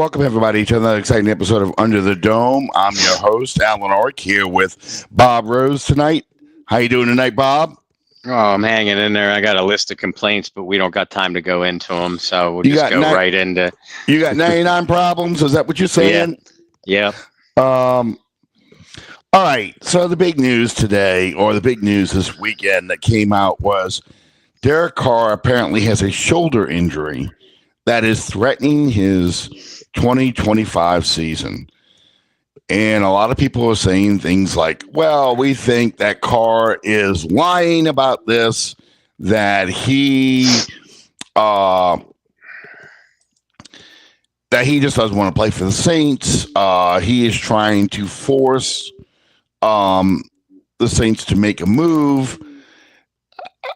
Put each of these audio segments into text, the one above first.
Welcome, everybody, to another exciting episode of Under the Dome. I'm your host, Allen Ulrich, here with Bob Rose tonight. How you doing tonight, Bob? Oh, I'm hanging in there. I got a list of complaints, but we don't got time to go into them, so we'll just go right into. You got 99 problems? Is that what you're saying? Yeah. All right. So the big news today, or the big news this weekend that came out was Derek Carr apparently has a shoulder injury that is threatening his 2025 season. And a lot of people are saying things like, well, we think that Carr is lying about this, that he just doesn't want to play for the Saints. He is trying to force the Saints to make a move.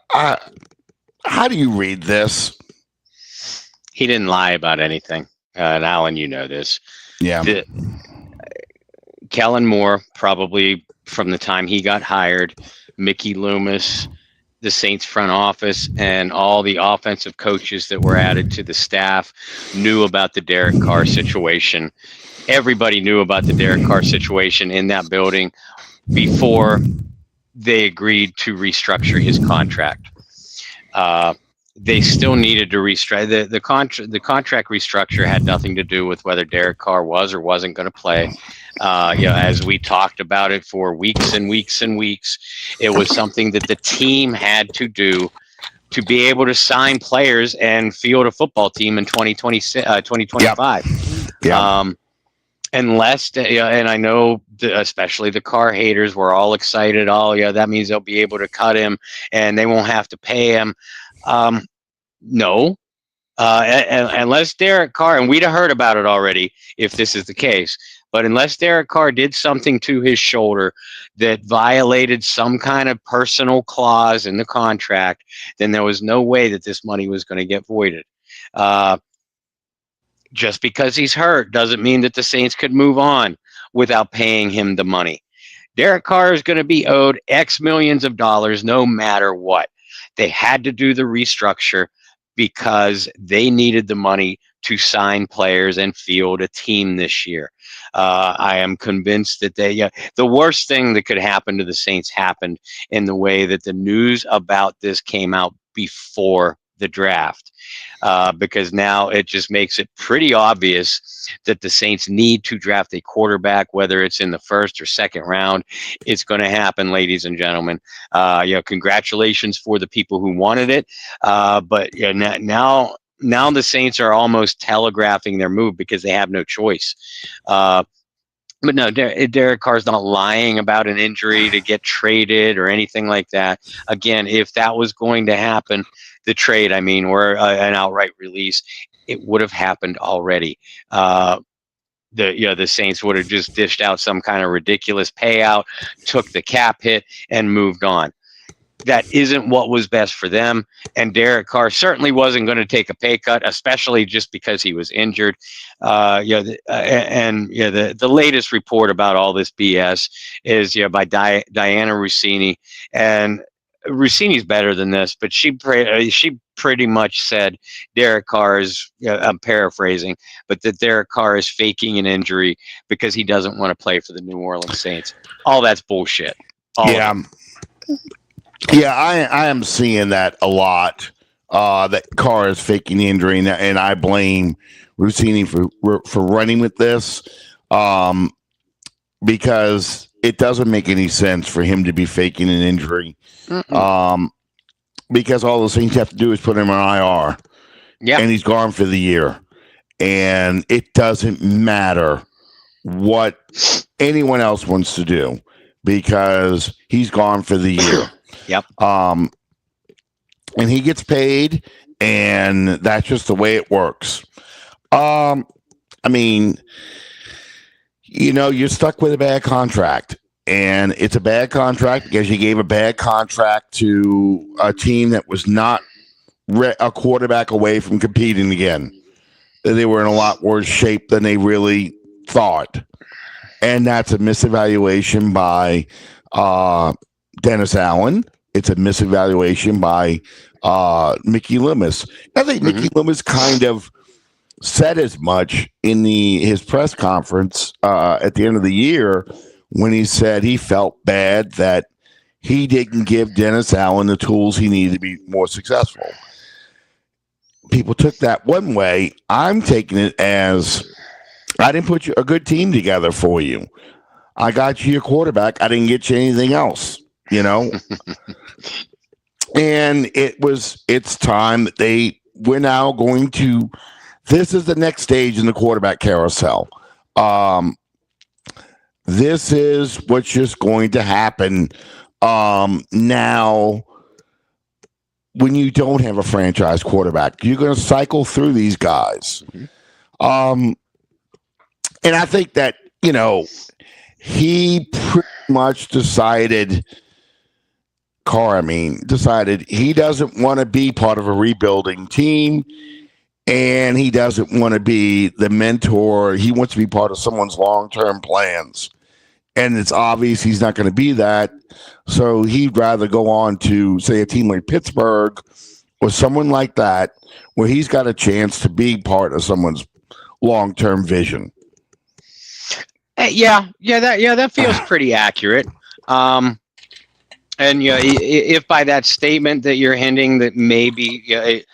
How do you read this? He didn't lie about anything. And Alan, you know this. Yeah. Kellen Moore, probably from the time he got hired, Mickey Loomis, the Saints front office, and all the offensive coaches that were added to the staff knew about the Derek Carr situation. Everybody knew about the Derek Carr situation in that building before they agreed to restructure his contract. They still needed to restructure. The contract restructure had nothing to do with whether Derek Carr was or wasn't going to play. As we talked about it for weeks and weeks and weeks, it was something that the team had to do to be able to sign players and field a football team in 2025. Yeah. Unless, and I know especially the Carr haters were all excited. Oh, yeah, that means they'll be able to cut him and they won't have to pay him. No, unless Derek Carr, and we'd have heard about it already if this is the case, but unless Derek Carr did something to his shoulder that violated some kind of personal clause in the contract, then there was no way that this money was going to get voided. Just because he's hurt doesn't mean that the Saints could move on without paying him the money. Derek Carr is going to be owed X millions of dollars no matter what. They had to do the restructure because they needed the money to sign players and field a team this year. I am convinced that the worst thing that could happen to the Saints happened in the way that the news about this came out before the draft, because now it just makes it pretty obvious that the Saints need to draft a quarterback, whether it's in the first or second round. It's going to happen, ladies and gentlemen. Congratulations for the people who wanted it, but now the Saints are almost telegraphing their move because they have no choice. But no, Derek Carr's not lying about an injury to get traded or anything like that. Again, if that was going to happen, the trade, or an outright release, it would have happened already. The Saints would have just dished out some kind of ridiculous payout, took the cap hit, and moved on. That isn't what was best for them. And Derek Carr certainly wasn't going to take a pay cut, especially just because he was injured. The latest report about all this BS is by Diana Rossini, and Rossini's better than this, but she pretty much said Derek Carr is, I'm paraphrasing, but that Derek Carr is faking an injury because he doesn't want to play for the New Orleans Saints. All that's bullshit. Yeah, I am seeing that a lot, that Carr is faking the injury, and I blame Rossini for running with this, because it doesn't make any sense for him to be faking an injury, because all the Saints have to do is put him on IR, and he's gone for the year, and it doesn't matter what anyone else wants to do because he's gone for the year. Yep. And he gets paid, and that's just the way it works. You're stuck with a bad contract, and it's a bad contract because you gave a bad contract to a team that was not a quarterback away from competing again. They were in a lot worse shape than they really thought. And that's a misevaluation by Dennis Allen. It's a misevaluation by Mickey Loomis. I think Mickey Loomis kind of said as much in his press conference at the end of the year when he said he felt bad that he didn't give Dennis Allen the tools he needed to be more successful. People took that one way. I'm taking it as I didn't put a good team together for you. I got you your quarterback. I didn't get you anything else, And it's time that we're now going to, this is the next stage in the quarterback carousel. This is what's just going to happen now when you don't have a franchise quarterback. You're going to cycle through these guys. And I think that, he pretty much decided he doesn't want to be part of a rebuilding team, and he doesn't want to be the mentor. He wants to be part of someone's long-term plans. And it's obvious he's not going to be that. So he'd rather go on to, say, a team like Pittsburgh or someone like that, where he's got a chance to be part of someone's long-term vision. That feels pretty accurate. And if by that statement that you're hinting that maybe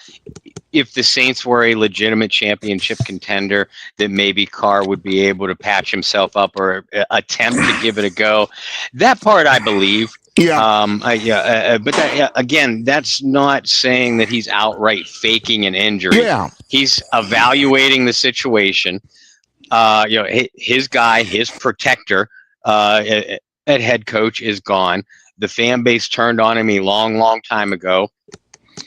if the Saints were a legitimate championship contender, that maybe Carr would be able to patch himself up or attempt to give it a go, that part I believe. Yeah. But again, that's not saying that he's outright faking an injury. Yeah. He's evaluating the situation. His guy, his protector at head coach is gone. The fan base turned on him a long time ago,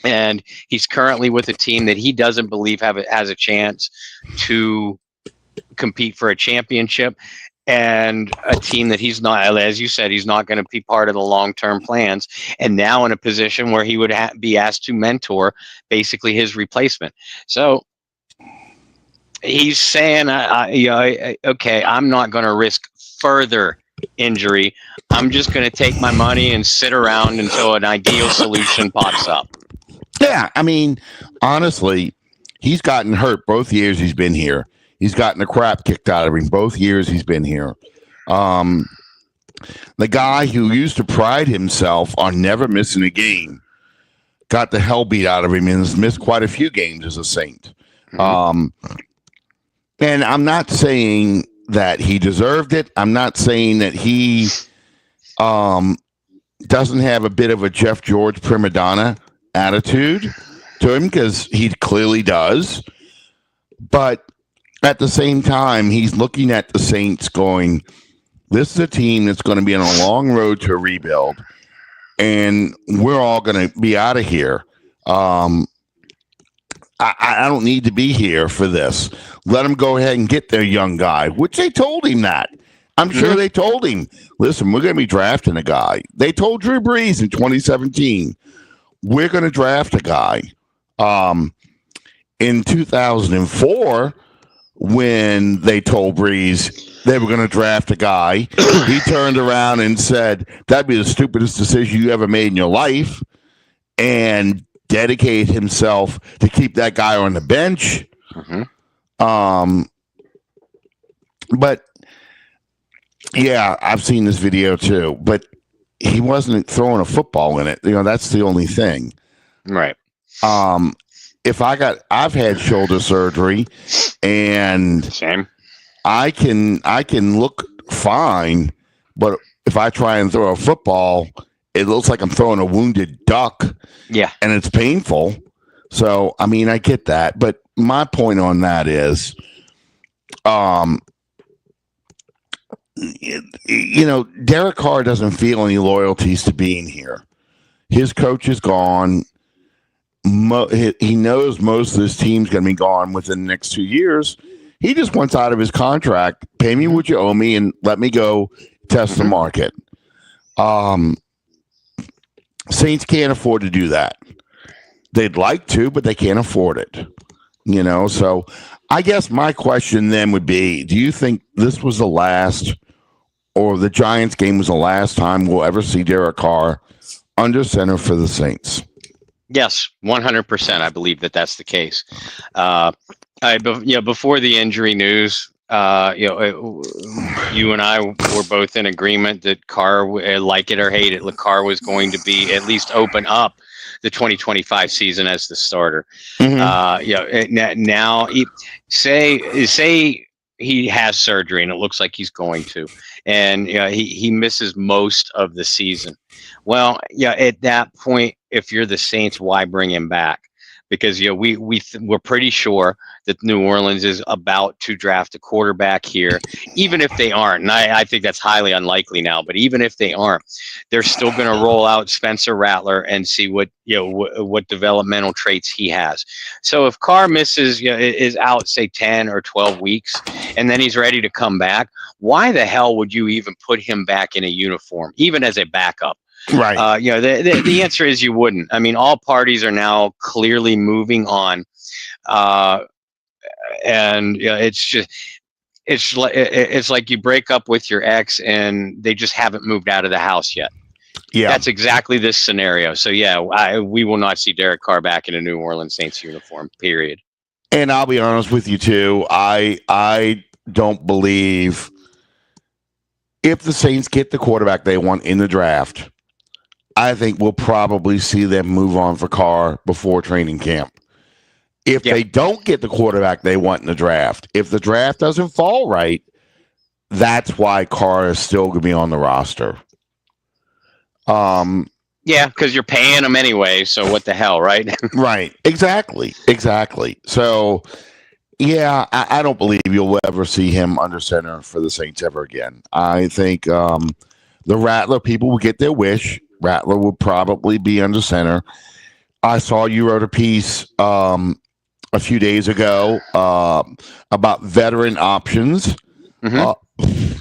and he's currently with a team that he doesn't believe has a chance to compete for a championship, and a team that he's not, as you said, he's not going to be part of the long-term plans, and now in a position where he would be asked to mentor basically his replacement. So he's saying, okay, I'm not going to risk further injury. I'm just going to take my money and sit around until an ideal solution pops up. Yeah, I mean, honestly, he's gotten hurt both years he's been here. He's gotten the crap kicked out of him both years he's been here. The guy who used to pride himself on never missing a game got the hell beat out of him and has missed quite a few games as a Saint. Mm-hmm. And I'm not saying that he deserved it. I'm not saying that he doesn't have a bit of a Jeff George prima donna attitude to him, because he clearly does. But at the same time, he's looking at the Saints going, this is a team that's going to be on a long road to a rebuild, and we're all going to be out of here. I don't need to be here for this. Let them go ahead and get their young guy, which they told him that. I'm sure they told him, listen, we're going to be drafting a guy. They told Drew Brees in 2017, we're going to draft a guy. In 2004, when they told Brees they were going to draft a guy, he turned around and said, that'd be the stupidest decision you ever made in your life, and dedicated himself to keep that guy on the bench. Mm-hmm. But yeah, I've seen this video too, but he wasn't throwing a football in it. That's the only thing. Right. I've had shoulder surgery, and same. I can look fine, but if I try and throw a football, it looks like I'm throwing a wounded duck. Yeah. And it's painful. So, I mean, I get that. But my point on that is, Derek Carr doesn't feel any loyalties to being here. His coach is gone. He knows most of this team's going to be gone within the next 2 years. He just wants out of his contract. Pay me what you owe me and let me go test the market. Saints can't afford to do that. They'd like to, but they can't afford it. So I guess my question then would be, do you think this was the last, or the Giants game was the last time we'll ever see Derek Carr under center for the Saints? Yes, 100%. I believe that that's the case. Before the injury news, you and I were both in agreement that Carr, like it or hate it, Carr was going to be at least open up the 2025 season as the starter. Now, say he has surgery, and it looks like he's going to, and he misses most of the season. Well, at that point, if you're the Saints, why bring him back? Because we're pretty sure that New Orleans is about to draft a quarterback here, even if they aren't. And I think that's highly unlikely now. But even if they aren't, they're still going to roll out Spencer Rattler and see what developmental traits he has. So if Carr is out, say 10 or 12 weeks, and then he's ready to come back, why the hell would you even put him back in a uniform, even as a backup? Right. The answer is you wouldn't. I mean, all parties are now clearly moving on, and it's like you break up with your ex and they just haven't moved out of the house yet. Yeah, that's exactly this scenario. So we will not see Derek Carr back in a New Orleans Saints uniform. Period. And I'll be honest with you too. I don't believe if the Saints get the quarterback they want in the draft, I think we'll probably see them move on for Carr before training camp. If they don't get the quarterback they want in the draft, if the draft doesn't fall right, that's why Carr is still going to be on the roster. Because you're paying him anyway, so what the hell, right? Right. Exactly. So, I don't believe you'll ever see him under center for the Saints ever again. I think the Rattler people will get their wish. Rattler will probably be under center. I saw you wrote a piece a few days ago about veteran options. Mm-hmm.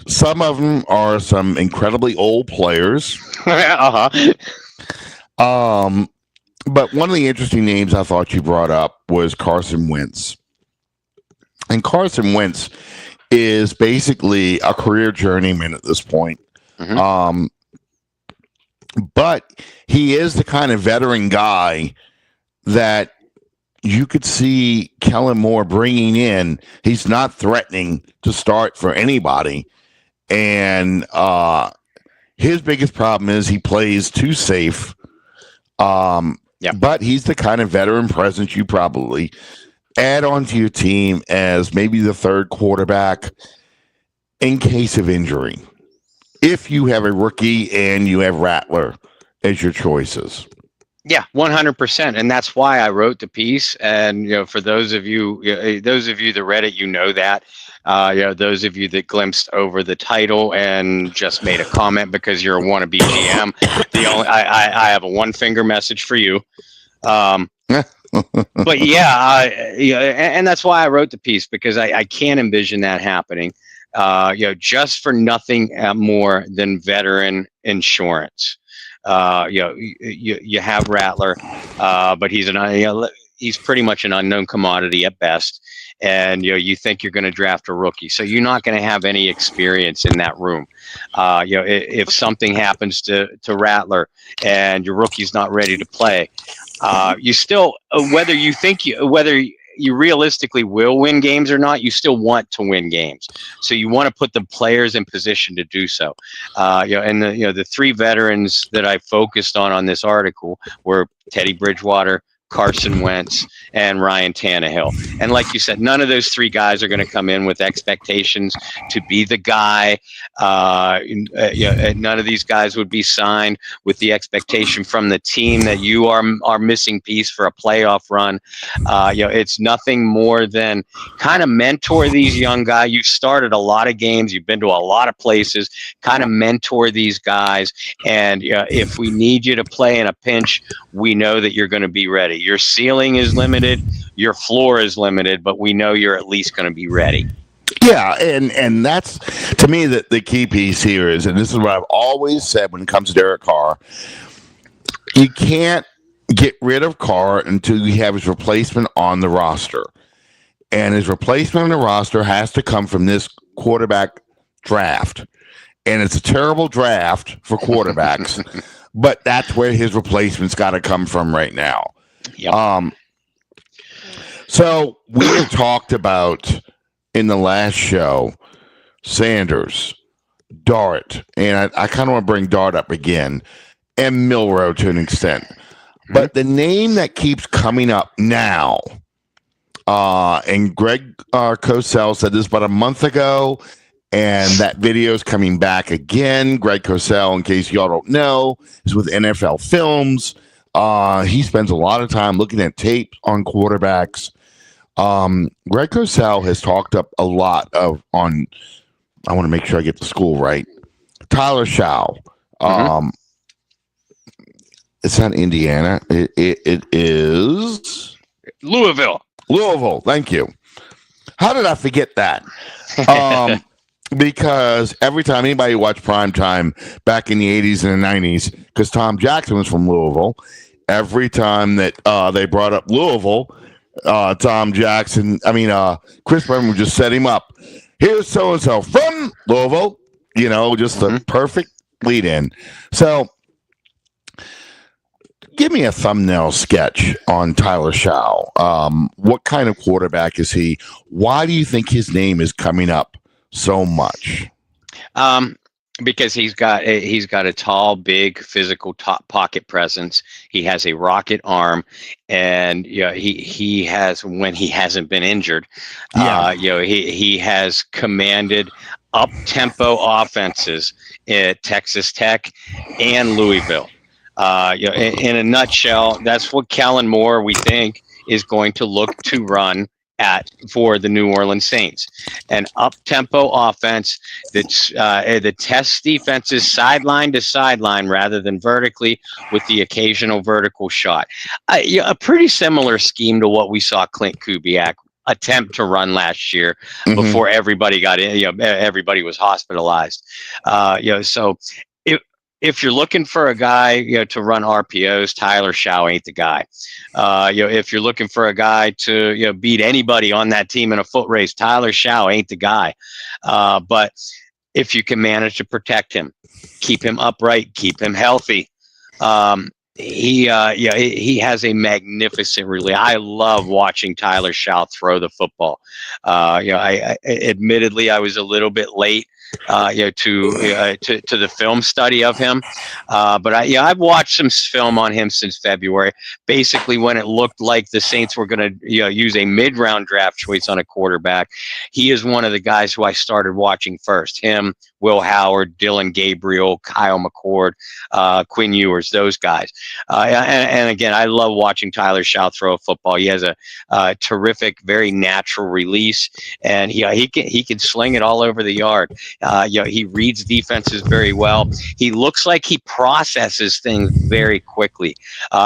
Some of them are some incredibly old players. Uh-huh. But one of the interesting names I thought you brought up was Carson Wentz. And Carson Wentz is basically a career journeyman at this point. Mm-hmm. But he is the kind of veteran guy that you could see Kellen Moore bringing in. He's not threatening to start for anybody. And his biggest problem is he plays too safe. But he's the kind of veteran presence you probably add onto your team as maybe the third quarterback in case of injury. If you have a rookie and you have Rattler as your choices. Yeah, 100%. And that's why I wrote the piece. And, for those of you that read it, that. Those of you that glimpsed over the title and just made a comment because you're a wannabe GM, I have a one finger message for you. But and that's why I wrote the piece, because I can't envision that happening. Just for nothing more than veteran insurance. You have Rattler, but he's pretty much an unknown commodity at best. And you think you're going to draft a rookie, so you're not going to have any experience in that room. If something happens to Rattler and your rookie's not ready to play, you still whether you realistically will win games or not, you still want to win games. So you want to put the players in position to do so. And the three veterans that I focused on this article were Teddy Bridgewater, Carson Wentz, and Ryan Tannehill. And like you said, none of those three guys are going to come in with expectations to be the guy. None of these guys would be signed with the expectation from the team that you are missing piece for a playoff run. It's nothing more than kind of mentor these young guys. You've started a lot of games. You've been to a lot of places. Kind of mentor these guys. And if we need you to play in a pinch, we know that you're going to be ready. Your ceiling is limited, your floor is limited, but we know you're at least going to be ready. Yeah, and that's, to me, the key piece here is, and this is what I've always said when it comes to Derek Carr, you can't get rid of Carr until you have his replacement on the roster. And his replacement on the roster has to come from this quarterback draft. And it's a terrible draft for quarterbacks, but that's where his replacement's got to come from right now. Yep. So we had talked about in the last show Sanders, Dart, and I kind of want to bring Dart up again, and Milrow to an extent. But the name that keeps coming up now, and Greg Cosell said this about a month ago, and that video is coming back again. Greg Cosell, in case y'all don't know, is with NFL Films. He spends a lot of time looking at tape on quarterbacks. Greg Cosell has talked up a lot on. I want to make sure I get the school right. Tyler Shough. It's not Indiana. It is Louisville. Louisville. Thank you. How did I forget that? Because every time anybody watched primetime back in the 80s and the 90s, because Tom Jackson was from Louisville, every time that they brought up Louisville, Chris Berman would just set him up. Here's so-and-so from Louisville, just the perfect lead in. So give me a thumbnail sketch on Tyler Shough. What kind of quarterback is he? Why do you think his name is coming up so much? Because he's got a tall, big, physical top pocket presence. He has a rocket arm, and he has, when he hasn't been injured, he has commanded up tempo offenses at Texas Tech and Louisville. In a nutshell, that's what Kellen Moore, we think, is going to look to run for the New Orleans Saints. An up-tempo offense that tests defenses sideline to sideline rather than vertically, with the occasional vertical shot. A pretty similar scheme to what we saw Clint Kubiak attempt to run last year before everybody got in. Everybody was hospitalized. So if you're looking for a guy, to run RPOs, Tyler Shough ain't the guy. If you're looking for a guy to, beat anybody on that team in a foot race, Tyler Shough ain't the guy. But if you can manage to protect him, keep him upright, keep him healthy, he has a magnificent release. I love watching Tyler Shough throw the football. Admittedly, I was a little bit late to the film study of him, but I've watched some film on him since February. Basically, when it looked like the Saints were going to use a mid-round draft choice on a quarterback, he is one of the guys who I started watching first. Him, Will Howard, Dylan Gabriel, Kyle McCord, Quinn Ewers, those guys. And again, I love watching Tyler Shough throw a football. He has a terrific, very natural release, and he can sling it all over the yard. He reads defenses very well. He looks like he processes things very quickly,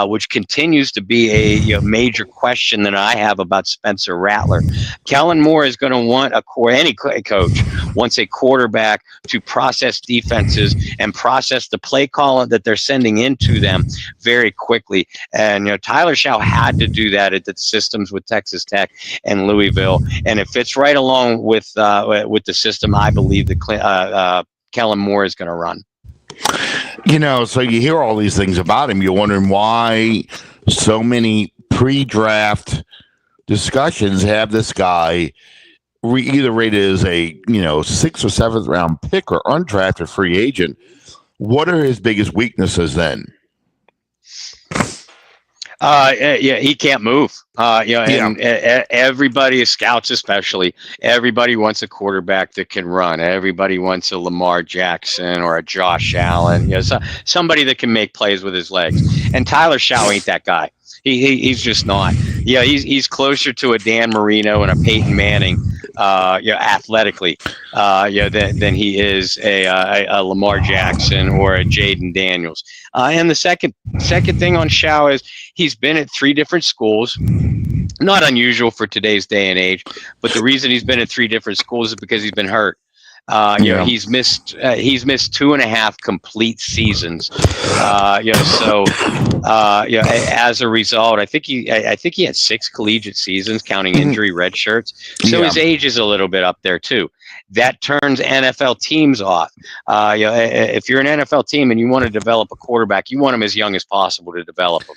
which continues to be a major question that I have about Spencer Rattler. Kellen Moore is going to want any coach wants a quarterback to process defenses and process the play call that they're sending into them very quickly. And Tyler Shough had to do that at the systems with Texas Tech and Louisville, and it fits right along with the system I believe that Kellen Moore is going to run. So you hear all these things about him. You're wondering why so many pre-draft discussions have this guy either rated as a 6th or 7th round pick or undrafted free agent. What are his biggest weaknesses then? He can't move. And everybody, scouts especially, everybody wants a quarterback that can run. Everybody wants a Lamar Jackson or a Josh Allen, somebody that can make plays with his legs. And Tyler Shough ain't that guy. He's just not. He's closer to a Dan Marino and a Peyton Manning, athletically, than he is a Lamar Jackson or a Jaden Daniels. And the second thing on Shough is he's been at 3 different schools. Not unusual for today's day and age, but the reason he's been at 3 different schools is because he's been hurt. He's missed 2.5 complete seasons. As a result, I think he had 6 collegiate seasons, counting injury red shirts. So his age is a little bit up there too. That turns NFL teams off. If you're an NFL team and you want to develop a quarterback, you want him as young as possible to develop him.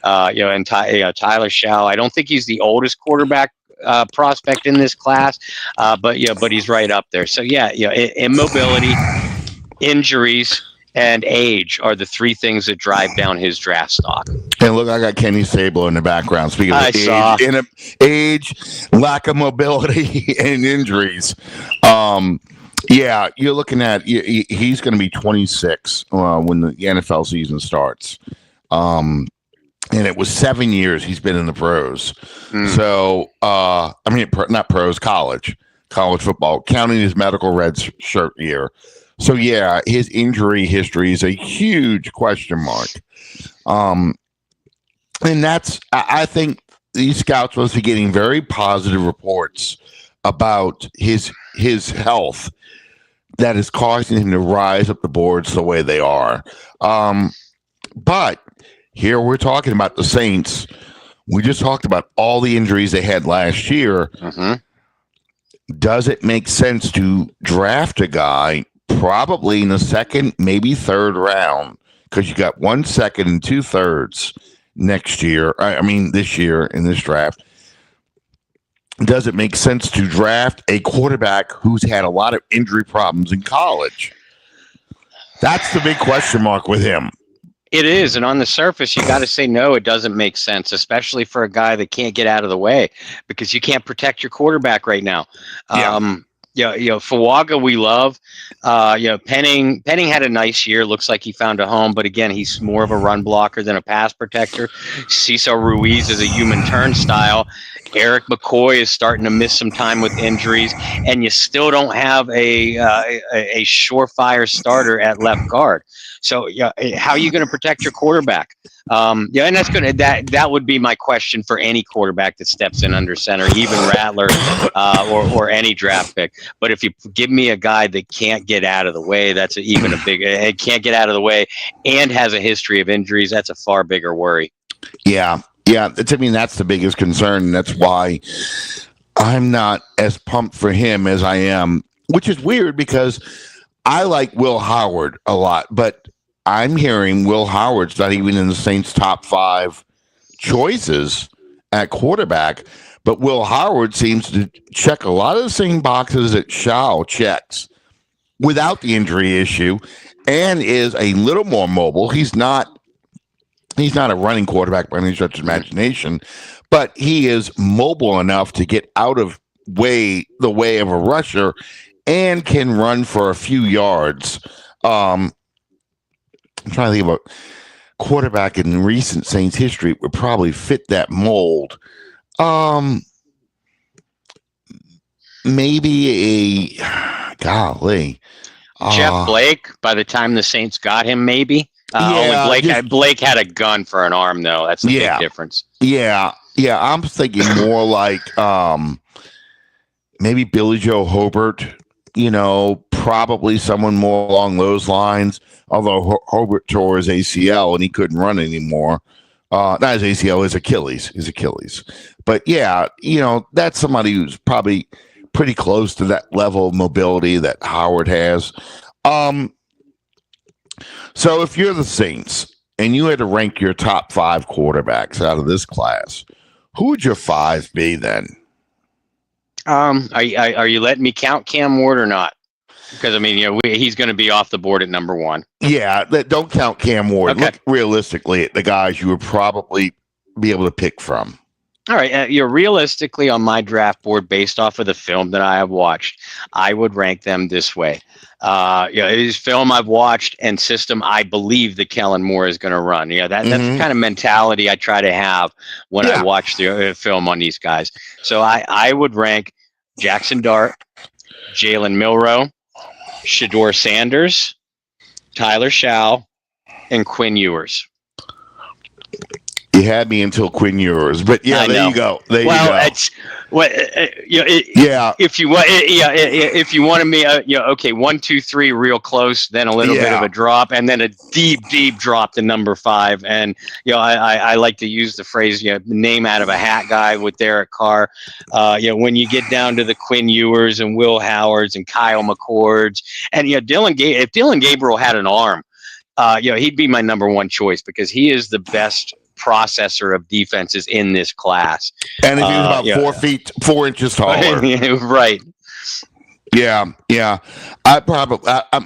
And Tyler Shough, I don't think he's the oldest quarterback prospect in this class, but he's right up there. So immobility, injuries, and age are the 3 things that drive down his draft stock. And look, I got Kenny Stabler in the background. Speaking of age, lack of mobility, and injuries. You're looking at he's going to be 26 when the NFL season starts. And it was 7 years he's been in the pros. So, not pros, college football, counting his medical red shirt year. So, his injury history is a huge question mark. And I think these scouts must be getting very positive reports about his health that is causing him to rise up the boards the way they are. But here we're talking about the Saints. We just talked about all the injuries they had last year. Does it make sense to draft a guy probably in the 2nd, maybe 3rd round? Because you got 1 second and 2 thirds next year. This year in this draft. Does it make sense to draft a quarterback who's had a lot of injury problems in college? That's the big question mark with him. It is, and on the surface, you got to say no. It doesn't make sense, especially for a guy that can't get out of the way, because you can't protect your quarterback right now. Fuaga we love. Penning had a nice year. Looks like he found a home, but again, he's more of a run blocker than a pass protector. Cesar Ruiz is a human turnstile. Eric McCoy is starting to miss some time with injuries, and you still don't have a surefire starter at left guard. So how are you going to protect your quarterback? And that would be my question for any quarterback that steps in under center, even Rattler or any draft pick. But if you give me a guy that can't get out of the way, that's can't get out of the way and has a history of injuries, that's a far bigger worry. Yeah. That's the biggest concern. And that's why I'm not as pumped for him as I am, which is weird because I like Will Howard a lot, but I'm hearing Will Howard's not even in the Saints' top 5 choices at quarterback. But Will Howard seems to check a lot of the same boxes that Shough checks without the injury issue, and is a little more mobile. He's not a running quarterback by any stretch of imagination, but he is mobile enough to get out of the way of a rusher and can run for a few yards. I'm trying to think about quarterback in recent Saints history would probably fit that mold. Maybe Jeff Blake, by the time the Saints got him, maybe. Blake had a gun for an arm, though. That's the big difference. Yeah. I'm thinking more like maybe Billy Joe Hobart, probably someone more along those lines. Although Hobart tore his ACL and he couldn't run anymore. Not his ACL, his Achilles. But that's somebody who's probably pretty close to that level of mobility that Howard has. So if you're the Saints and you had to rank your top 5 quarterbacks out of this class, who would your 5 be then? Are you letting me count Cam Ward or not? Because he's going to be off the board at number 1. Yeah, don't count Cam Ward. Okay. Look realistically at the guys you would probably be able to pick from. All right, realistically on my draft board, based off of the film that I have watched, I would rank them this way. It is film I've watched and system I believe that Kellen Moore is going to run. That's the kind of mentality I try to have when I watch the film on these guys. So I would rank Jackson Dart, Jalen Milroe, Shedeur Sanders, Tyler Shough, and Quinn Ewers. You had me until Quinn Ewers, but yeah, I there know. you go. There you Well, go. it's what Yeah, if you want, if you wanted me, okay, 1, 2, 3, real close, then a little bit of yeah. a drop, and then a deep drop to number 5. And I like to use the phrase, name out of a hat guy with Derek Carr. When you get down to the Quinn Ewers and Will Howards and Kyle McCords, and if Dylan Gabriel had an arm, he'd be my number 1 choice because he is the best processor of defenses in this class. And if he was about 4 feet 4 inches taller, Right. Yeah.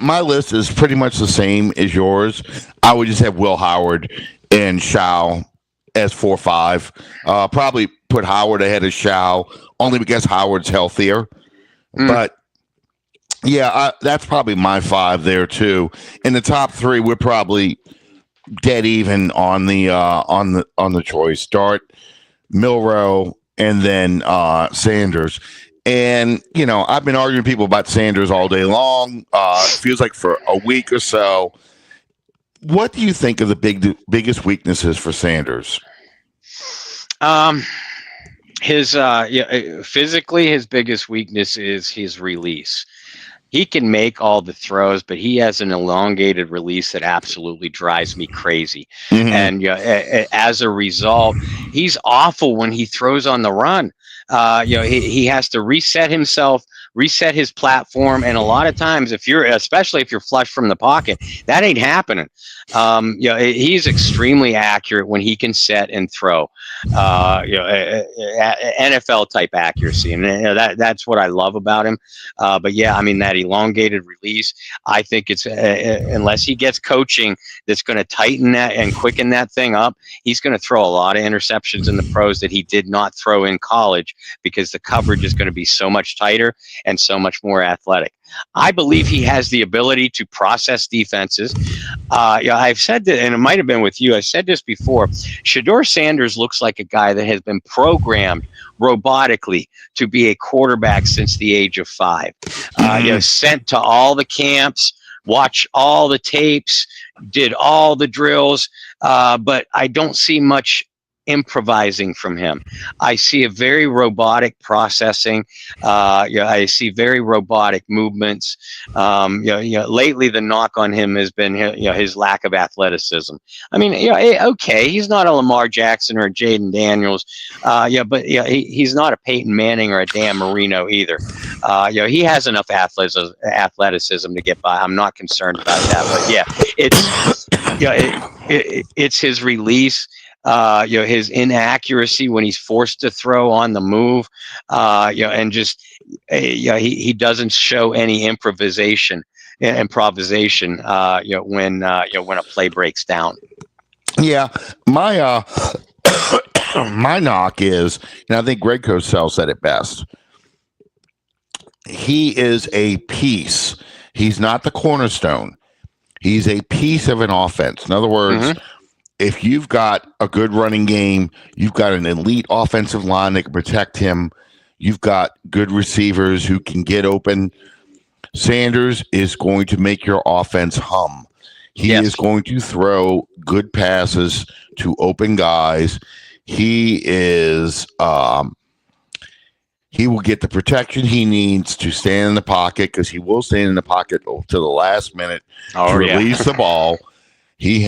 My list is pretty much the same as yours. I would just have Will Howard and Shough as 4-5. Probably put Howard ahead of Shough only because Howard's healthier. But yeah, that's probably my 5 there too. In the top 3, we're probably dead even on the choice. Dart, Milrow, and then Sanders. And I've been arguing with people about Sanders all day long. It feels like for a week or so. What do you think are the biggest weaknesses for Sanders? Physically, his biggest weakness is his release. He can make all the throws, but he has an elongated release that absolutely drives me crazy. And as a result, he's awful when he throws on the run. He has to reset himself, reset his platform, and a lot of times, especially if you're flush from the pocket, that ain't happening. He's extremely accurate when he can set and throw. NFL type accuracy, and that's what I love about him. But yeah, I mean that elongated release. I think it's unless he gets coaching that's going to tighten that and quicken that thing up, he's going to throw a lot of interceptions in the pros that he did not throw in college because the coverage is going to be so much tighter and so much more athletic. I believe he has the ability to process defenses. I've said that, and it might have been with you. I said this before. Shedeur Sanders looks like a guy that has been programmed robotically to be a quarterback since the age of 5. Sent to all the camps, watch all the tapes, did all the drills, but I don't see much improvising from him. I see a very robotic processing. I see very robotic movements. Lately the knock on him has been his lack of athleticism. I mean, okay, he's not a Lamar Jackson or a Jaden Daniels, but he's not a Peyton Manning or a Dan Marino either. He has enough athleticism to get by. I'm not concerned about that. But it's his release. His inaccuracy when he's forced to throw on the move, and just he doesn't show any improvisation when a play breaks down. Yeah, my my knock is, and I think Greg Cosell said it best. He is a piece. He's not the cornerstone. He's a piece of an offense. In other words, if you've got a good running game, you've got an elite offensive line that can protect him, you've got good receivers who can get open, Sanders is going to make your offense hum. He is going to throw good passes to open guys. He will get the protection he needs to stand in the pocket, because he will stand in the pocket to the last minute to release the ball. He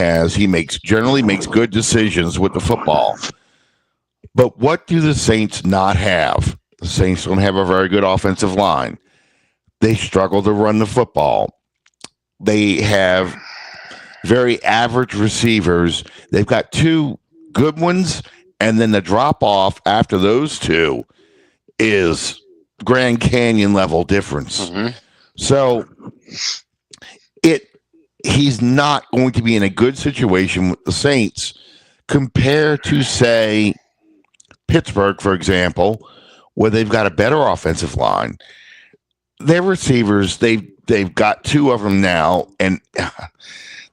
generally makes good decisions with the football. But what do the Saints not have? The Saints don't have a very good offensive line. They struggle to run the football. They have very average receivers. They've got 2 good ones, and then the drop off after those 2 is Grand Canyon level difference. So he's not going to be in a good situation with the Saints compared to, say, Pittsburgh, for example, where they've got a better offensive line. Their receivers, they've got 2 of them now, and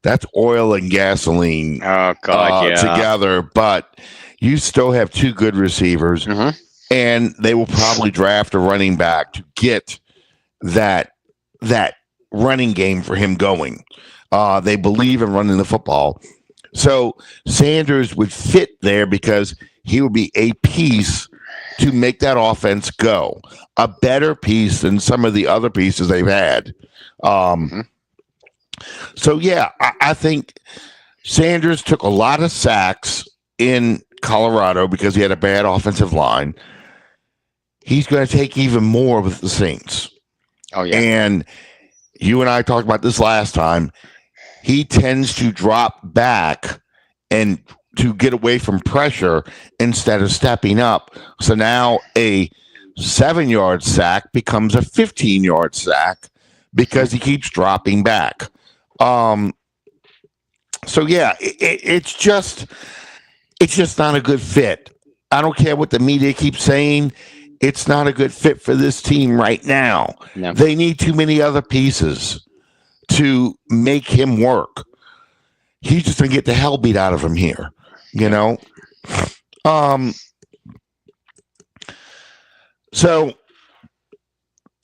that's oil and gasoline together. But you still have 2 good receivers, and they will probably draft a running back to get that running game for him going. They believe in running the football. So Sanders would fit there because he would be a piece to make that offense go, a better piece than some of the other pieces they've had. Mm-hmm. So, yeah, I think Sanders took a lot of sacks in Colorado because he had a bad offensive line. He's going to take even more with the Saints. Oh, yeah. And you and I talked about this last time. He tends to drop back and to get away from pressure instead of stepping up. So now a 7-yard sack becomes a 15-yard sack because he keeps dropping back. So yeah, it's just not a good fit. I don't care what the media keeps saying. It's not a good fit for this team right now. No. They need too many other pieces to make him work. He's just gonna get the hell beat out of him here, you know. So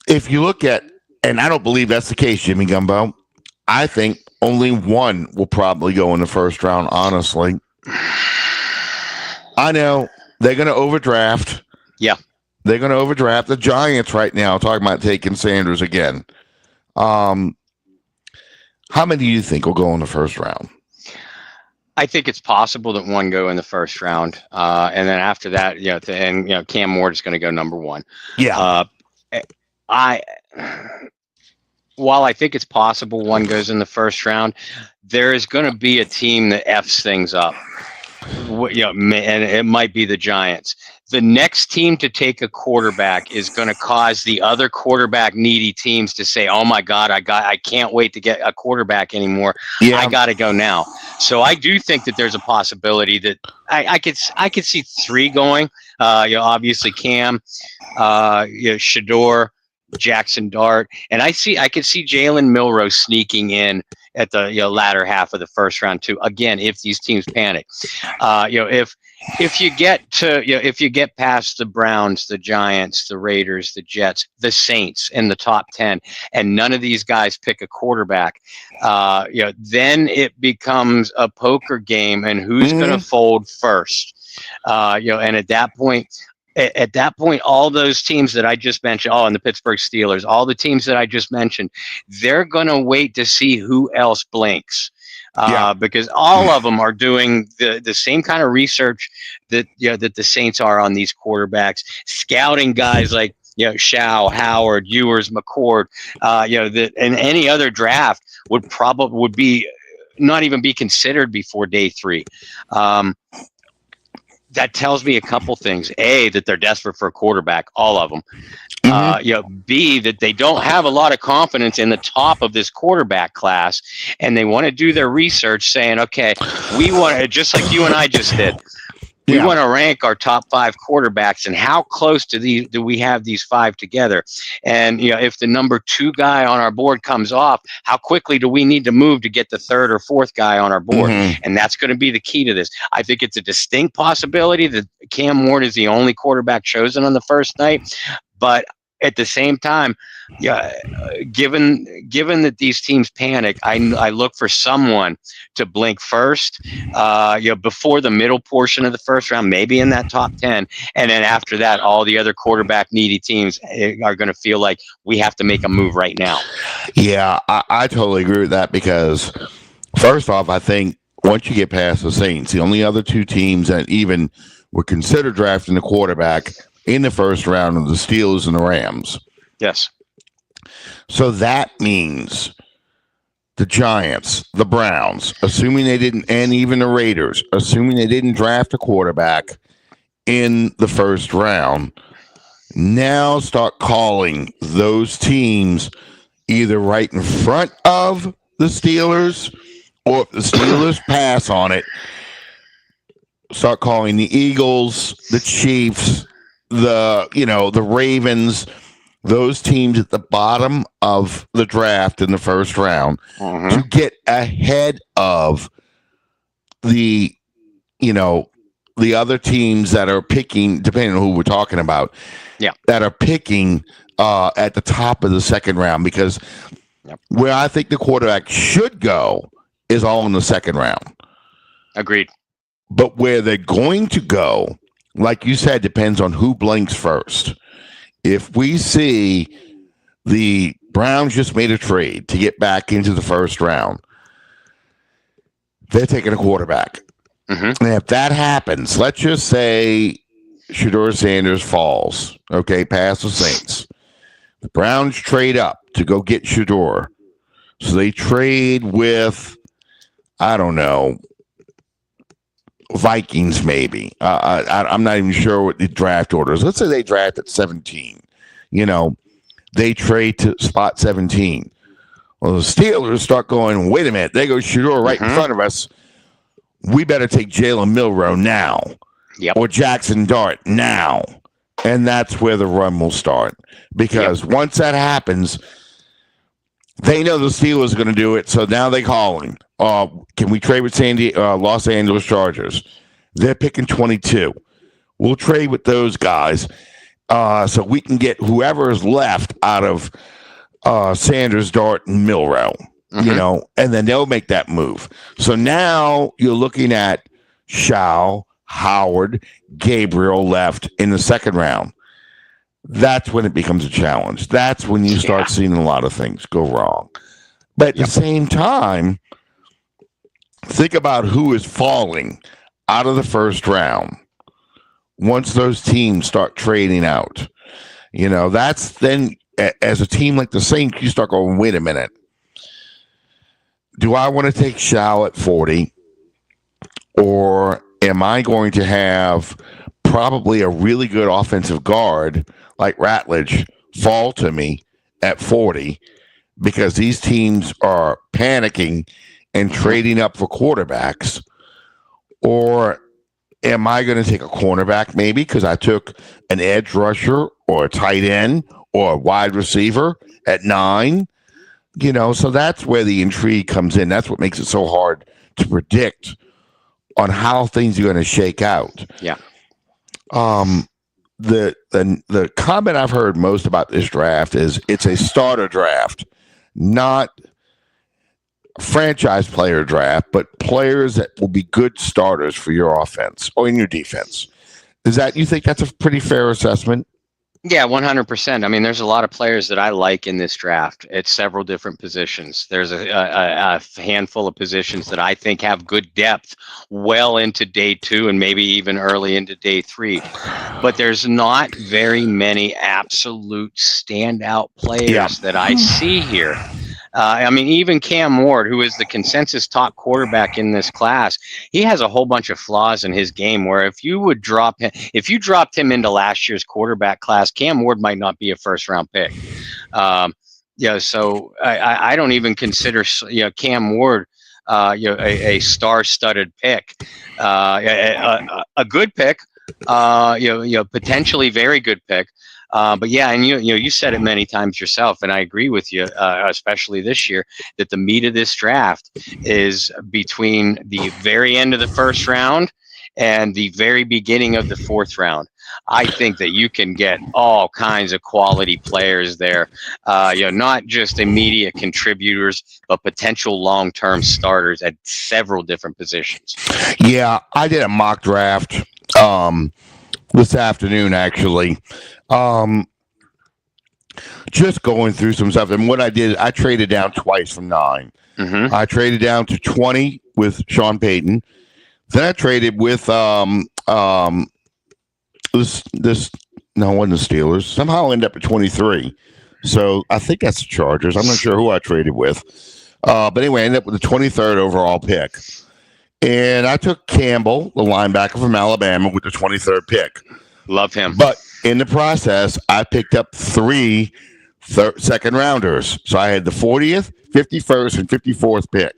if you look at, and I don't believe that's the case, Jimmy Gumbo, I think only one will probably go in the first round, honestly. I know they're going to overdraft. Yeah. They're going to overdraft the Giants right now, talking about taking Sanders again. How many do you think will go in the first round? I think it's possible that one go in the first round, and then after that, Cam Ward is going to go number one. Yeah. While I think it's possible one goes in the first round, there is going to be a team that F's things up. And it might be the Giants. The next team to take a quarterback is going to cause the other quarterback needy teams to say, "Oh my God, I can't wait to get a quarterback anymore. Yeah. I got to go now." So I do think that there's a possibility that I could see three going. Obviously Cam, Shador, Jackson Dart, and I could see Jalen Milroe sneaking in at the latter half of the first round too. Again, if these teams panic, if you get past the Browns, the Giants, the Raiders, the Jets, the Saints in the top 10, and none of these guys pick a quarterback, then it becomes a poker game, and who's going to fold first? And at that point, all those teams that I just mentioned, and the Pittsburgh Steelers, all the teams that I just mentioned, they're going to wait to see who else blinks. Because all of them are doing the same kind of research that the Saints are on these quarterbacks, scouting guys like Shough, Howard, Ewers, McCord, that in any other draft would be not even be considered before day 3. That tells me a couple things. A, that they're desperate for a quarterback, all of them. B, that they don't have a lot of confidence in the top of this quarterback class, and they want to do their research saying, okay, we want to, just like you and I just did, we want to rank our top 5 quarterbacks, and how close do we have these 5 together? And if the number 2 guy on our board comes off, how quickly do we need to move to get the 3rd or 4th guy on our board? And that's going to be the key to this. I think it's a distinct possibility that Cam Ward is the only quarterback chosen on the first night, but at the same time, given that these teams panic, I look for someone to blink first, before the middle portion of the first round, maybe in that top 10, and then after that, all the other quarterback needy teams are going to feel like we have to make a move right now. Yeah, I totally agree with that, because first off, I think once you get past the Saints, the only other 2 teams that even would consider drafting a quarterback in the first round of the Steelers and the Rams. Yes. So that means the Giants, the Browns, assuming they didn't, and even the Raiders, assuming they didn't draft a quarterback in the first round, now start calling those teams either right in front of the Steelers, or if the Steelers pass on it, start calling the Eagles, the Chiefs, the Ravens, those teams at the bottom of the draft in the first round to get ahead of the other teams that are picking, depending on who we're talking about, that are picking at the top of the second round, because where I think the quarterback should go is all in the second round. Agreed. But where they're going to go, like you said, depends on who blinks first. If we see the Browns just made a trade to get back into the first round, they're taking a quarterback. Mm-hmm. And if that happens, let's just say Shedeur Sanders falls, okay, past the Saints. The Browns trade up to go get Shedeur. So they trade with, I don't know, Vikings maybe. I'm not even sure what the draft order is. Let's say they draft at 17. They trade to spot 17. Well, the Steelers start going, wait a minute, they go Shedeur right in front of us. We better take Jalen Milroe now. Yep. Or Jackson Dart now. And that's where the run will start. Because once that happens, they know the Steelers are going to do it. So now they call him. Can we trade with Los Angeles Chargers? They're picking 22. We'll trade with those guys so we can get whoever is left out of Sanders, Dart, and Milroe. And then they'll make that move. So now you're looking at Shough, Howard, Gabriel left in the second round. That's when it becomes a challenge. That's when you start seeing a lot of things go wrong. But at the same time, think about who is falling out of the first round once those teams start trading out. That's then, as a team like the Saints, you start going, wait a minute. Do I want to take Shough at 40? Or am I going to have probably a really good offensive guard like Ratledge fall to me at 40 because these teams are panicking and trading up for quarterbacks? Or am I going to take a cornerback maybe because I took an edge rusher or a tight end or a wide receiver at 9? So that's where the intrigue comes in. That's what makes it so hard to predict on how things are going to shake out. Yeah. The comment I've heard most about this draft is it's a starter draft, not a franchise player draft, but players that will be good starters for your offense or in your defense. You think that's a pretty fair assessment? Yeah, 100%. I mean, there's a lot of players that I like in this draft at several different positions. There's a handful of positions that I think have good depth well into day 2 and maybe even early into day 3. But there's not very many absolute standout players that I see here. I mean, even Cam Ward, who is the consensus top quarterback in this class, he has a whole bunch of flaws in his game where if you dropped him into last year's quarterback class, Cam Ward might not be a first-round pick. So I don't even consider Cam Ward a star-studded pick, a good pick, potentially very good pick. But yeah, and you said it many times yourself, and I agree with you, especially this year, that the meat of this draft is between the very end of the first round and the very beginning of the fourth round. I think that you can get all kinds of quality players there, not just immediate contributors, but potential long-term starters at several different positions. Yeah, I did a mock draft this afternoon, actually. Just going through some stuff. And what I did, I traded down twice from 9. Mm-hmm. I traded down to 20 with Sean Payton. Then I traded with it wasn't the Steelers. Somehow I ended up at 23. So I think that's the Chargers. I'm not sure who I traded with. But anyway, I ended up with the 23rd overall pick. And I took Campbell, the linebacker from Alabama, with the 23rd pick. Love him. But in the process, I picked up 3 second rounders. So I had the 40th, 51st, and 54th pick.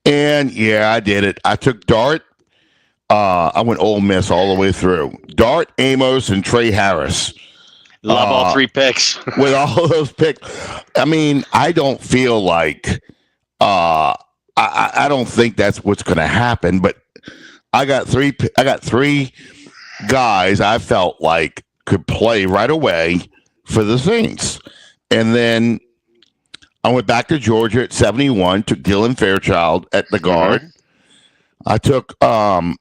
And yeah, I did it. I took Dart. I went Ole Miss all the way through. Dart, Amos, and Trey Harris. Love all 3 picks. With all those picks. I mean, I don't feel like I don't think that's what's going to happen, but I got 3 guys I felt like could play right away for the Saints. And then I went back to Georgia at 71, took Dylan Fairchild at the guard. I took Calvin's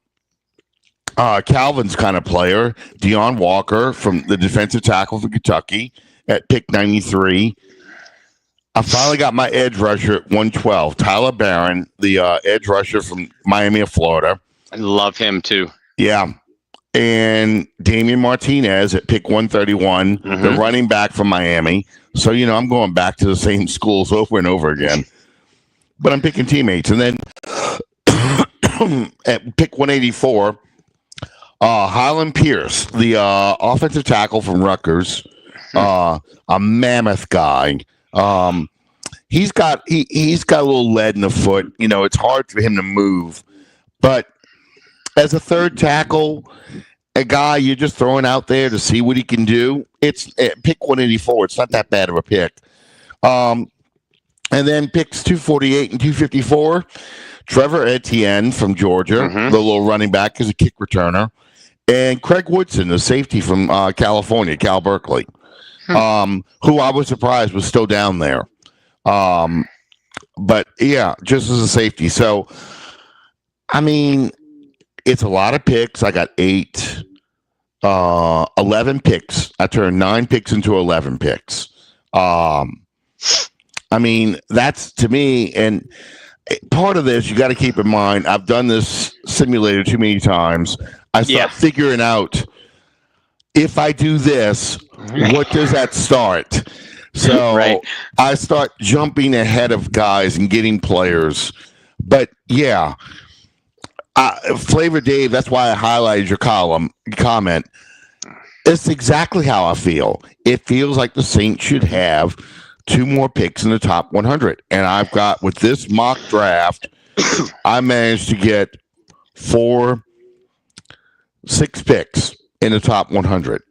kind of player, Deion Walker from the defensive tackle for Kentucky at pick 93. I finally got my edge rusher at 112, Tyler Barron, the edge rusher from Miami of Florida. I love him too. Yeah. And Damian Martinez at pick 131, the running back from Miami. So, I'm going back to the same schools over and over again. But I'm picking teammates. And then at pick 184, Highland Pierce, the offensive tackle from Rutgers, a mammoth guy. He's got a little lead in the foot. It's hard for him to move. But as a third tackle, a guy you're just throwing out there to see what he can do, it's pick 184. It's not that bad of a pick. And then picks 248 and 254, Trevor Etienne from Georgia, the little running back, is a kick returner, and Craig Woodson, the safety from California, Cal Berkeley, who I was surprised was still down there. But yeah, just as a safety. So, I mean, it's a lot of picks. I got 11 picks. I turned 9 picks into 11 picks. I mean, that's to me, and part of this, you got to keep in mind, I've done this simulator too many times. I start figuring out, if I do this, what does that start? So I start jumping ahead of guys and getting players. But yeah, Flavor Dave, that's why I highlighted your comment. It's exactly how I feel. It feels like the Saints should have 2 more picks in the top 100. And I've got, with this mock draft, I managed to get 6 picks in the top 100.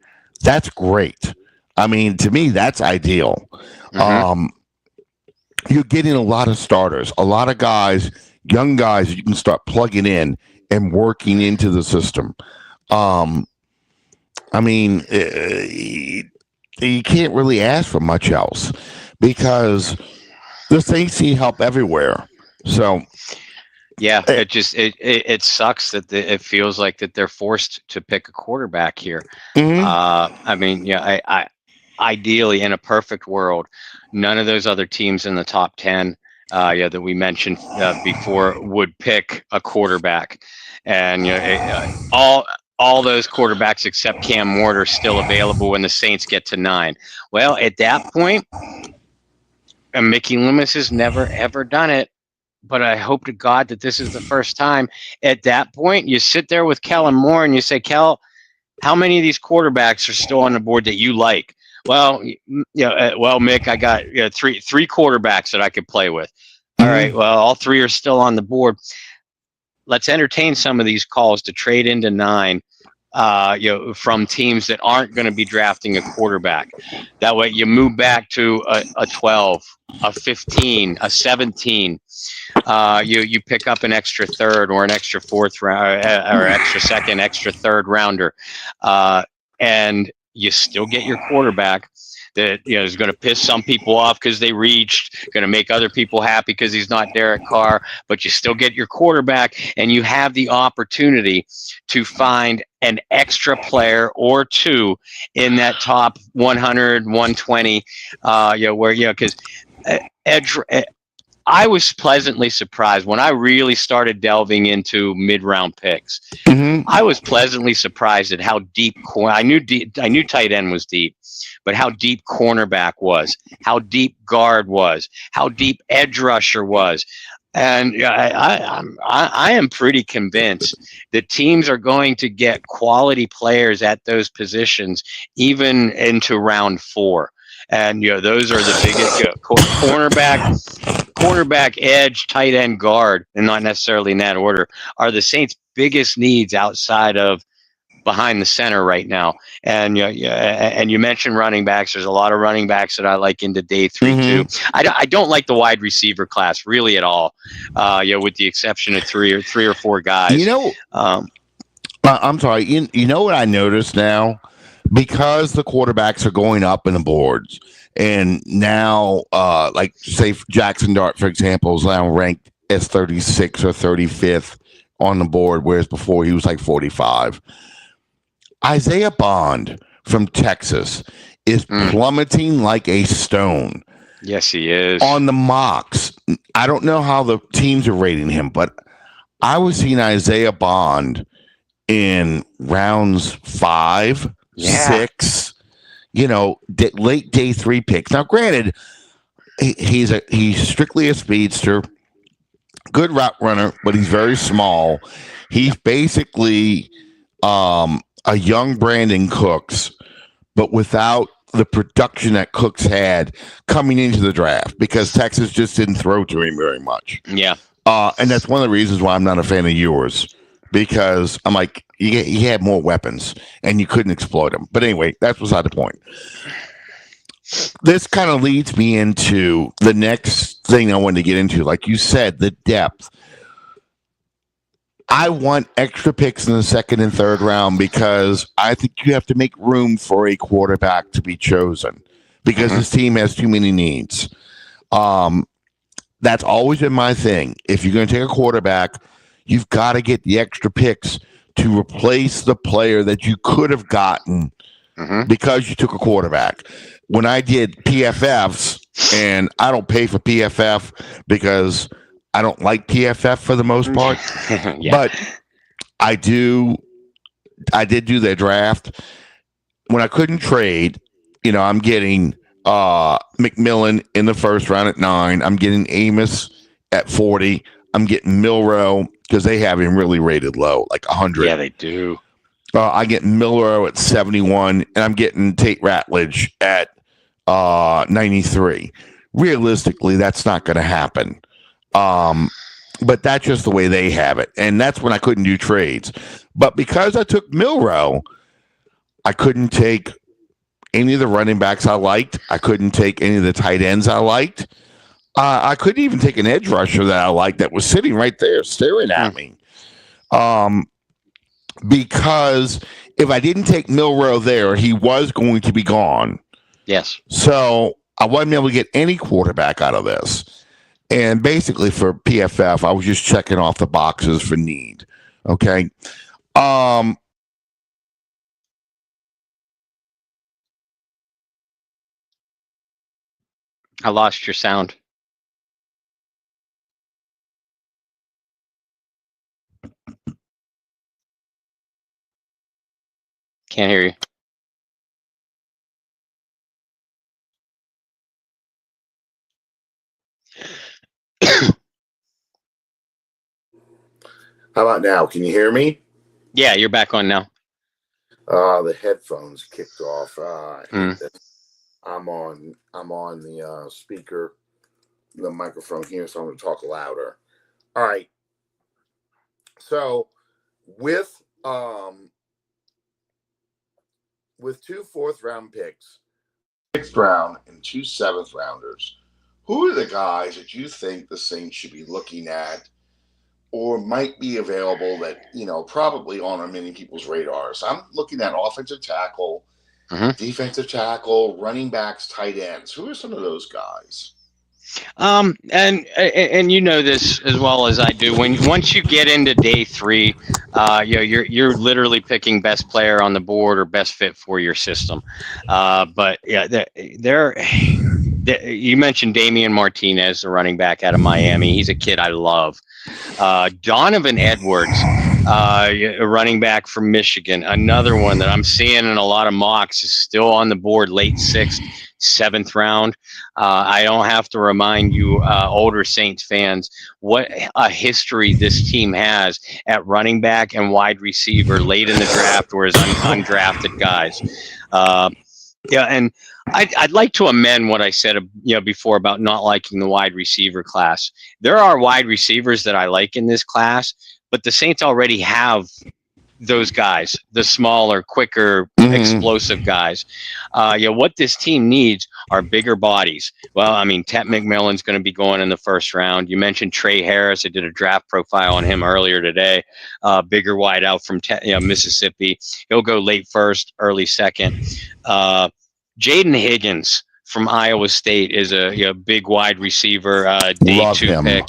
That's great. I mean, to me, that's ideal. You're getting a lot of starters, a lot of guys, young guys that you can start plugging in and working into the system. I mean, you can't really ask for much else because the Saints need help everywhere. So, yeah, it sucks that it feels like that they're forced to pick a quarterback here. I mean, yeah, I ideally, in a perfect world, none of those other teams in the top 10 that we mentioned before would pick a quarterback, and all those quarterbacks except Cam Ward are still available when the Saints get to 9. Well, at that point, and Mickey Loomis has never ever done it, but I hope to God that this is the first time. At that point, you sit there with Kellen Moore and you say, Kel, how many of these quarterbacks are still on the board that you like? Well, Mick, I got three quarterbacks that I could play with. All right, well, all 3 are still on the board. Let's entertain some of these calls to trade into 9, from teams that aren't going to be drafting a quarterback. That way, you move back to a 12, a 15, a 17. You pick up an extra 3rd or an extra 4th round, or extra 2nd, extra 3rd rounder, and you still get your quarterback that is going to piss some people off because they reached, going to make other people happy because he's not Derek Carr, but you still get your quarterback, and you have the opportunity to find an extra player or 2 in that top 100, 120, because I was pleasantly surprised when I really started delving into mid-round picks. I was pleasantly surprised at how deep. I knew tight end was deep, but how deep cornerback was, how deep guard was, how deep edge rusher was, and I am pretty convinced that teams are going to get quality players at those positions, even into round 4. And those are the biggest cornerback, edge, tight end, guard, and not necessarily in that order, are the Saints' biggest needs outside of behind the center right now. And and you mentioned running backs. There's a lot of running backs that I like into day 3 too. I don't like the wide receiver class really at all. With the exception of 3 or 4 guys. I'm sorry. You know what I noticed now? Because the quarterbacks are going up in the boards, and now, like say Jackson Dart, for example, is now ranked as 36th or 35th on the board, whereas before he was like 45. Isaiah Bond from Texas is plummeting like a stone. Yes, he is. On the mocks, I don't know how the teams are rating him, but I was seeing Isaiah Bond in rounds 5, 6, late day 3 picks. Now, granted, he's strictly a speedster, good route runner, but he's very small. He's basically a young Brandon Cooks, but without the production that Cooks had coming into the draft, because Texas just didn't throw to him very much. Yeah. And that's one of the reasons why I'm not a fan of yours, because I'm like, he had more weapons and you couldn't exploit them. But anyway, that's beside the point. This kind of leads me into the next thing I wanted to get into. Like you said, the depth. I want extra picks in the 2nd and 3rd round because I think you have to make room for a quarterback to be chosen because this team has too many needs. That's always been my thing. If you're going to take a quarterback, you've got to get the extra picks to replace the player that you could have gotten because you took a quarterback. When I did PFFs, and I don't pay for PFF because I don't like PFF for the most part, but I did do their draft. When I couldn't trade, I'm getting McMillan in the 1st round at 9. I'm getting Amos at 40. I'm getting Milrow because they have him really rated low, like 100. Yeah, they do. I get Milrow at 71, and I'm getting Tate Ratledge at 93. Realistically, that's not going to happen. But that's just the way they have it. And that's when I couldn't do trades. But because I took Milrow, I couldn't take any of the running backs I liked. I couldn't take any of the tight ends I liked. I couldn't even take an edge rusher that I liked that was sitting right there staring at me. Because if I didn't take Milrow there, he was going to be gone. Yes. So I wasn't able to get any quarterback out of this. And basically for PFF, I was just checking off the boxes for need. Okay. I lost your sound. Can't hear you. How about now? Can you hear me? Yeah, you're back on now. The headphones kicked off. I'm on the speaker, the microphone here, so I'm going to talk louder. All right. So with 2 4th-round picks, 6th round, and 2 7th rounders, who are the guys that you think the Saints should be looking at or might be available that, probably on many people's radars? I'm looking at offensive tackle, defensive tackle, running backs, tight ends. Who are some of those guys? And you know this as well as I do. Once you get into day 3, you're literally picking best player on the board or best fit for your system. But yeah, you mentioned Damian Martinez, the running back out of Miami. He's a kid I love. Donovan Edwards, a running back from Michigan, another one that I'm seeing in a lot of mocks is still on the board, late 6th, 7th round. I don't have to remind you, older Saints fans, what a history this team has at running back and wide receiver late in the draft or as undrafted guys. And I'd like to amend what I said before about not liking the wide receiver class. There are wide receivers that I like in this class, but the Saints already have those guys, the smaller, quicker, explosive guys. What this team needs are bigger bodies. Well, I mean, Tet McMillan's going to be going in the 1st round. You mentioned Trey Harris. I did a draft profile on him earlier today. Bigger wideout from Mississippi. He'll go late 1st, early 2nd. Jaden Higgins from Iowa State is a big wide receiver, day Love 2 him. pick.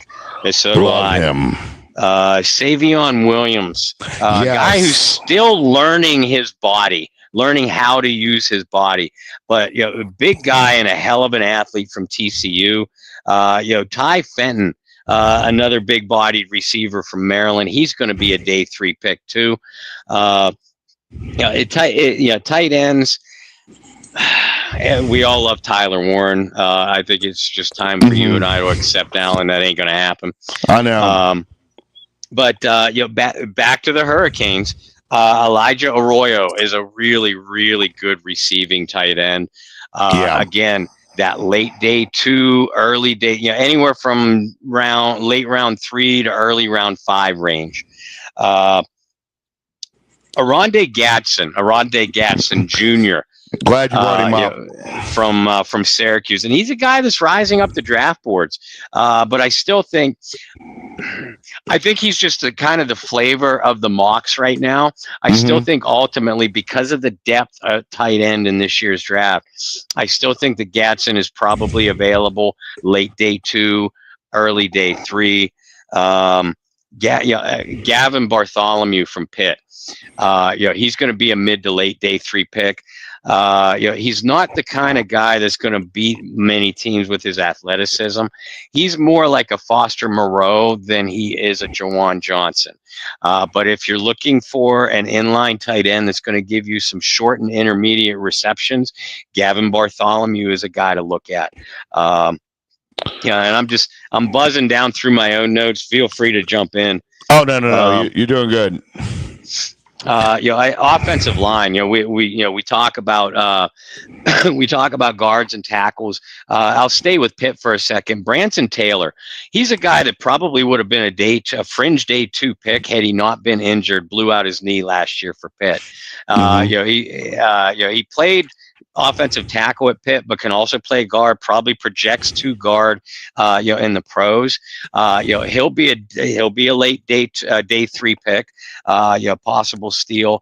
So do Love I. him. Savion Williams, guy who's Yes. still learning his body, learning how to use his body. But a big guy and a hell of an athlete from TCU. Ty Fenton, another big-bodied receiver from Maryland. He's going to be a day 3 pick too. Tight ends. And we all love Tyler Warren. I think it's just time for you and I to accept, Alan, that ain't going to happen. I know. But back to the Hurricanes. Elijah Arroyo is a really, really good receiving tight end. Again, that late day 2, early day, anywhere from late round 3 to early round 5 range. Aronde Gadsden Jr. Glad you brought him up. From Syracuse, and he's a guy that's rising up the draft boards. But I still think he's just the kind of the flavor of the mocks right now. I still think ultimately, because of the depth of tight end in this year's draft, I still think that Gadsden is probably available late day 2, early day 3. Gavin Bartholomew from Pitt. He's going to be a mid to late day 3 pick. He's not the kind of guy that's going to beat many teams with his athleticism. He's more like a Foster Moreau than he is a Jawan Johnson. But if you're looking for an inline tight end that's going to give you some short and intermediate receptions, Gavin Bartholomew is a guy to look at. And I'm buzzing down through my own notes. Feel free to jump in. Oh, no. You're doing good. Offensive line. We talk about guards and tackles. I'll stay with Pitt for a second. Branson Taylor. He's a guy that probably would have been a fringe day 2 pick had he not been injured. Blew out his knee last year for Pitt. He played offensive tackle at Pitt, but can also play guard. Probably projects to guard. In the pros. He'll be a late day 3 pick. Possible steal.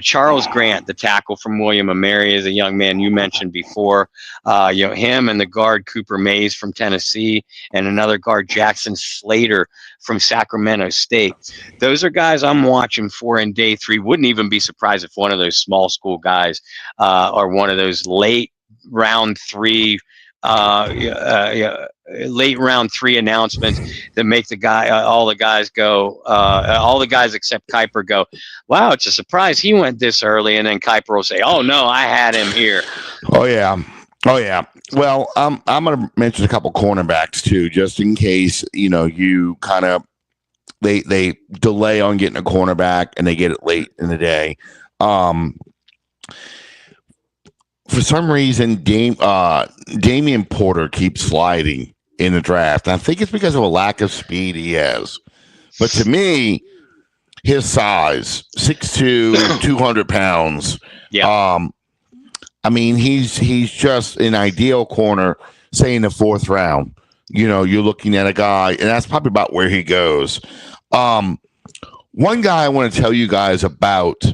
Charles Grant, the tackle from William & Mary, is a young man you mentioned before. Him and the guard Cooper Mays from Tennessee, and another guard Jackson Slater from Sacramento State. Those are guys I'm watching for in day 3. Wouldn't even be surprised if one of those small school guys or one of those late round 3 late round 3 announcements that make all the guys except Kuiper go, wow, it's a surprise he went this early, and then Kuiper will say, oh no, I had him here. Oh yeah. Well, I'm going to mention a couple cornerbacks too, just in case you kind of they delay on getting a cornerback and they get it late in the day. For some reason, Damian Porter keeps sliding in the draft. And I think it's because of a lack of speed he has. But to me, his size, 6'2", 200 pounds. Yeah. He's just an ideal corner, say in the 4th round. You're looking at a guy, and that's probably about where he goes. One guy I want to tell you guys about,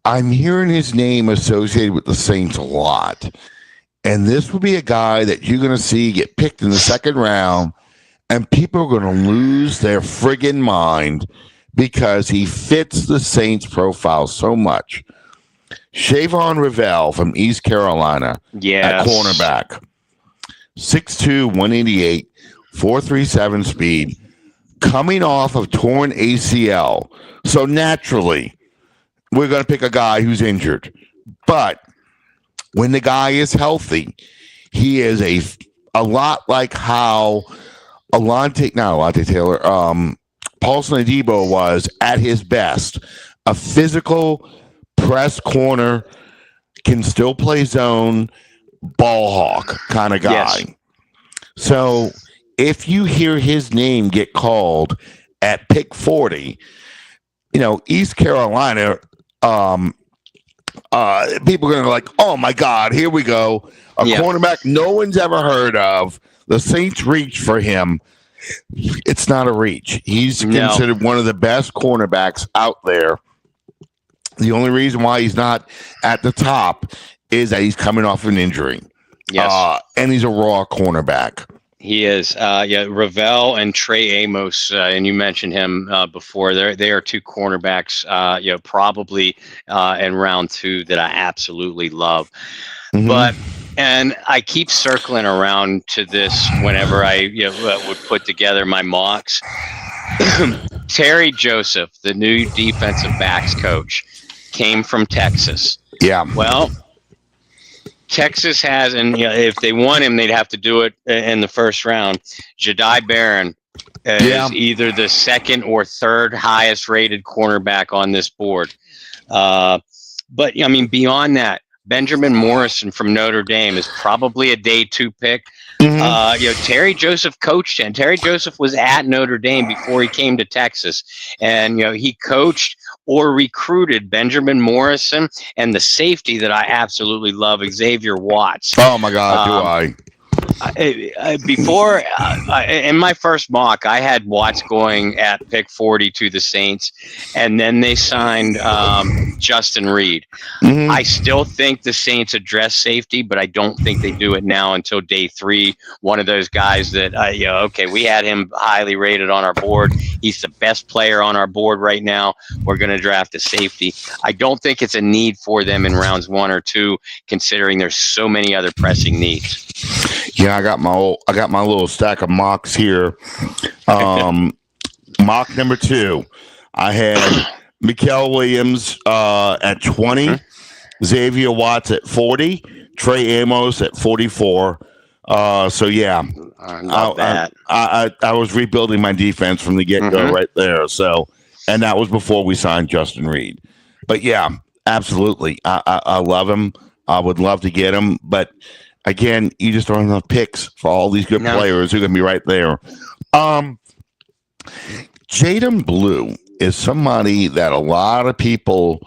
I'm hearing his name associated with the Saints a lot. And this would be a guy that you're going to see get picked in the 2nd round, and people are going to lose their friggin' mind because he fits the Saints profile so much. Shavon Revel from East Carolina at cornerback. 6'2", 188, 4.37 speed, coming off of torn ACL. So naturally, we're going to pick a guy who's injured. But when the guy is healthy, he is a lot like how Paulson Adebo was at his best. A physical press corner, can still play zone, ball hawk kind of guy. Yes. So if you hear his name get called at pick 40, East Carolina, people are going to be like, oh my God, here we go. A cornerback no one's ever heard of. The Saints reach for him. It's not a reach. He's considered one of the best cornerbacks out there. The only reason why he's not at the top is that he's coming off an injury. Yes. And he's a raw cornerback. He is. Yeah, Ravel and Trey Amos, and you mentioned him before. They are two cornerbacks. Probably in round two that I absolutely love. But and I keep circling around to this whenever I would put together my mocks. Terry Joseph, the new defensive backs coach, came from Texas. Yeah. Well, Texas has, and if they want him, they'd have to do it in the first round. Jedi Barron is either the second or third highest rated cornerback on this board. But I mean, beyond that, Benjamin Morrison from Notre Dame is probably a day two pick. Terry Joseph coached him. Terry Joseph was at Notre Dame before he came to Texas, and he coached or recruited Benjamin Morrison and the safety that I absolutely love, Xavier Watts. Oh my God, do I? Before in my first mock, I had Watts going at pick 40 to the Saints, and then they signed Justin Reed. I still think the Saints address safety, but I don't think they do it now until day 3. One of those guys that we had him highly rated on our board. He's the best player on our board right now. We're going to draft a safety. I don't think it's a need for them in rounds 1 or 2, considering there's so many other pressing needs. Yeah, I got my little stack of mocks here. Mock number 2, I had Mikael Williams at 20, Xavier Watts at 40, Trey Amos at 44. So yeah, I love that. I was rebuilding my defense from the get-go right there. So, and that was before we signed Justin Reed. But yeah, absolutely, I love him. I would love to get him, but again, you just don't have enough picks for all these good players who are going to be right there. Jaden Blue is somebody that a lot of people,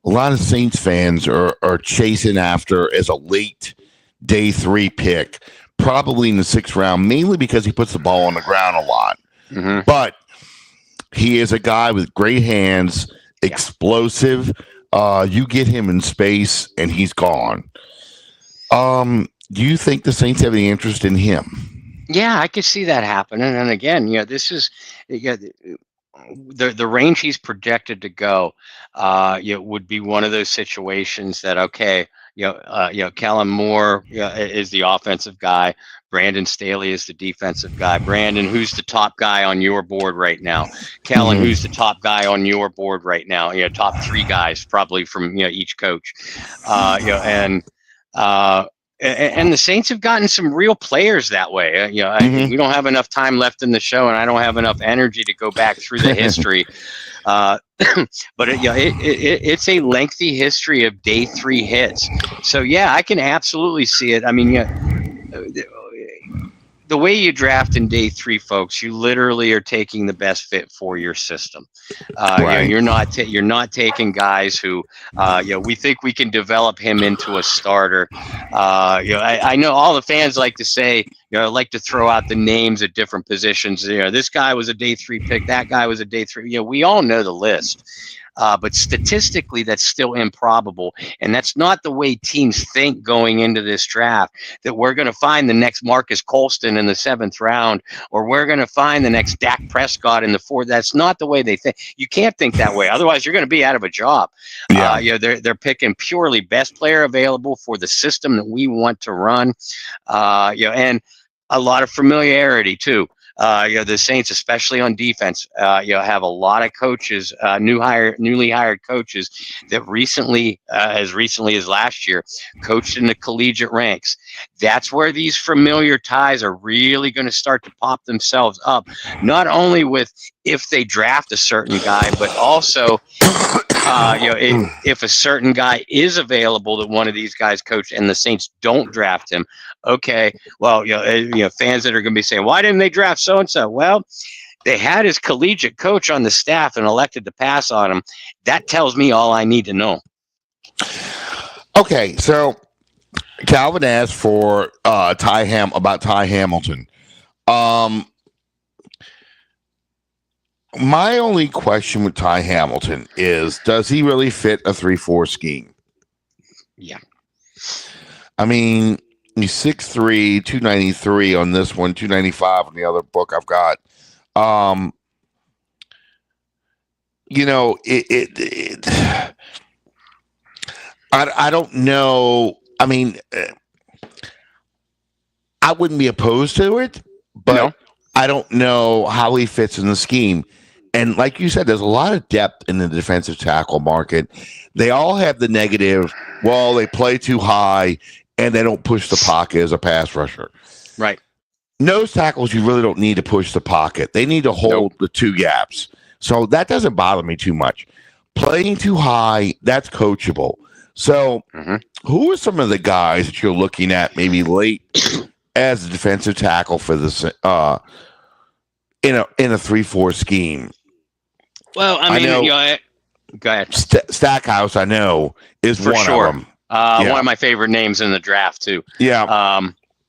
a lot of Saints fans are chasing after as a late day 3 pick, probably in the 6th round, mainly because he puts the ball on the ground a lot. But he is a guy with great hands, explosive. You get him in space and he's gone. Do you think the Saints have any interest in him? Yeah, I could see that happening. And again, this is the range he's projected to go. Would be one of those situations that Kellen Moore is the offensive guy. Brandon Staley is the defensive guy. Brandon, who's the top guy on your board right now? Kellen, who's the top guy on your board right now? Top 3 guys probably from each coach. And the Saints have gotten some real players that way. We don't have enough time left in the show, and I don't have enough energy to go back through the history. But it's a lengthy history of day 3 hits. So yeah, I can absolutely see it. I mean, the way you draft in day 3, folks, you literally are taking the best fit for your system. You're not taking guys who we think we can develop him into a starter. I know all the fans like to say, like to throw out the names at different positions. This guy was a day 3 pick, that guy was a day 3. We all know the list. But statistically, that's still improbable. And that's not the way teams think going into this draft, that we're going to find the next Marcus Colston in the 7th round, or we're going to find the next Dak Prescott in the 4th. That's not the way they think. You can't think that way. Otherwise, you're going to be out of a job. They're picking purely best player available for the system that we want to run. And a lot of familiarity, too. The Saints, especially on defense, have a lot of coaches, newly hired coaches that as recently as last year, coached in the collegiate ranks. That's where these familiar ties are really going to start to pop themselves up, not only with if they draft a certain guy, but also if a certain guy is available that one of these guys coached and the Saints don't draft him. Okay, well, fans that are going to be saying, why didn't they draft so-and-so? Well, they had his collegiate coach on the staff and elected to pass on him. That tells me all I need to know. Okay, so Calvin asked for Ty Hamilton. My only question with Ty Hamilton is, does he really fit a 3-4 scheme? Yeah. I mean, He's 6'3", 293 on this one, 295 on the other book I've got. Um, I don't know. I mean, I wouldn't be opposed to it, but No. I don't know how he fits in the scheme. And like you said, there's a lot of depth in the defensive tackle market. They all have the negative. Well, they play too high and they don't push the pocket as a pass rusher. Right. Nose tackles, you really don't need to push the pocket. They need to hold the two gaps. So that doesn't bother me too much. Playing too high, that's coachable. So who are some of the guys that you're looking at maybe late as a defensive tackle for this in a 3-4 scheme? Well, I mean, go ahead. Stackhouse, I know, is For one sure. of them. One of my favorite names in the draft too. Yeah.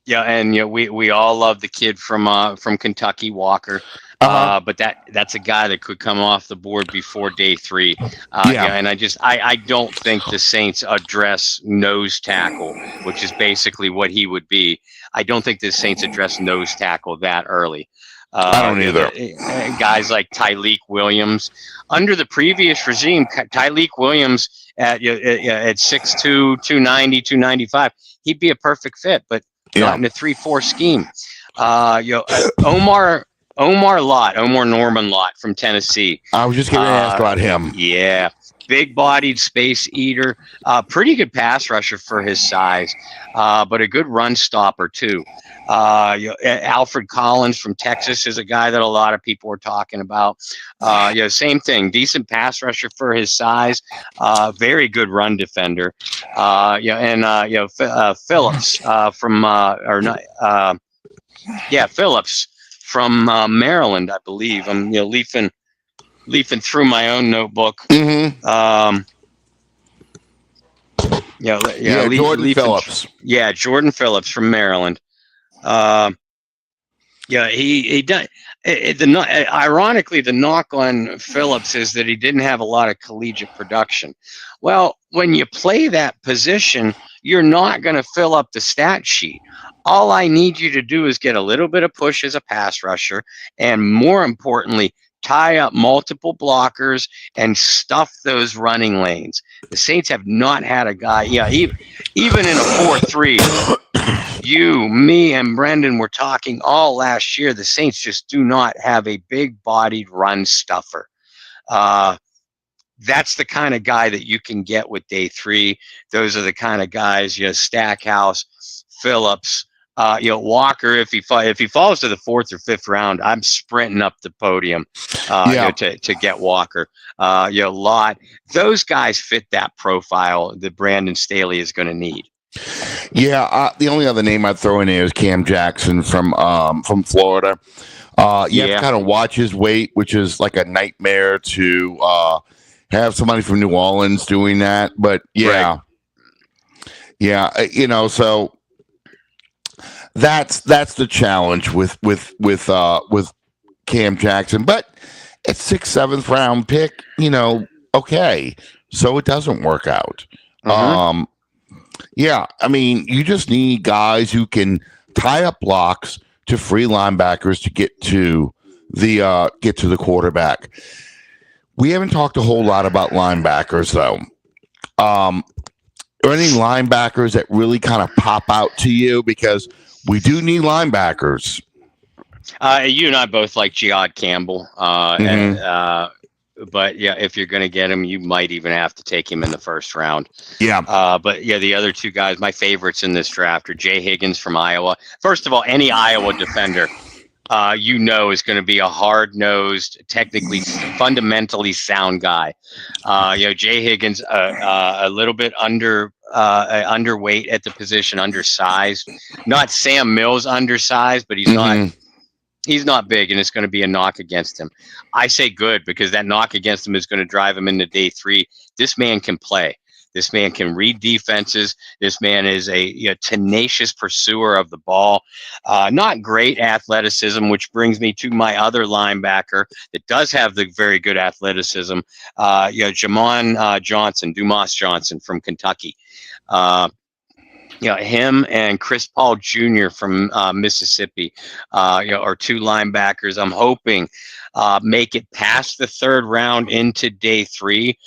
And we all love the kid from Kentucky, Walker. But that's a guy that could come off the board before day 3. And I don't think the Saints address nose tackle, which is basically what he would be. I don't think the Saints address nose tackle that early. I don't either. Guys like Tyleek Williams. Under the previous regime, Tyleek Williams at 6'2", 290, 295, he'd be a perfect fit, but not in a 3-4 scheme. Omar Norman Lott from Tennessee. I was just going to ask about him. Yeah. Big-bodied space eater, pretty good pass rusher for his size, but a good run stopper too. Alfred Collins from Texas is a guy that a lot of people are talking about. Same thing, decent pass rusher for his size, very good run defender. Phillips Phillips from Maryland, I believe. I'm leafing through my own notebook. Jordan Phillips. Yeah, Jordan Phillips from Maryland. He done. Ironically, the knock on Phillips is that he didn't have a lot of collegiate production. Well, when you play that position, you're not going to fill up the stat sheet. All I need you to do is get a little bit of push as a pass rusher, and more importantly, tie up multiple blockers and stuff those running lanes. The Saints have not had a guy, even in a 4-3, you, me, and Brendan were talking all last year, the Saints just do not have a big-bodied run stuffer. That's the kind of guy that you can get with day 3. Those are the kind of guys, Stackhouse, Phillips, Walker. If he falls to the 4th or 5th round, I'm sprinting up the podium to get Walker. Lott. Those guys fit that profile that Brandon Staley is going to need. Yeah, the only other name I'd throw in there is Cam Jackson from Florida. You have to kind of watch his weight, which is like a nightmare to have somebody from New Orleans doing that. But so that's the challenge with Cam Jackson. But it's 6th, 7th round pick, okay, so it doesn't work out. I mean, you just need guys who can tie up blocks to free linebackers to get to the quarterback. We haven't talked a whole lot about linebackers, though. Are any linebackers that really kind of pop out to you? Because we do need linebackers. You and I both like Jihad Campbell, but if you're going to get him, you might even have to take him in the 1st round. The other two guys, my favorites in this draft, are Jay Higgins from Iowa. First of all, any Iowa defender, is going to be a hard-nosed, technically, fundamentally sound guy. Jay Higgins, a little bit underweight at the position, undersized. Not Sam Mills undersized, but he's not. He's not big, and it's going to be a knock against him. I say good because that knock against him is going to drive him into day 3. This man can play. This man can read defenses. This man is a tenacious pursuer of the ball. Not great athleticism, which brings me to my other linebacker that does have the very good athleticism. Dumas Johnson from Kentucky. him and Chris Paul Jr. from Mississippi, are two linebackers. I'm hoping make it past the third round into day three,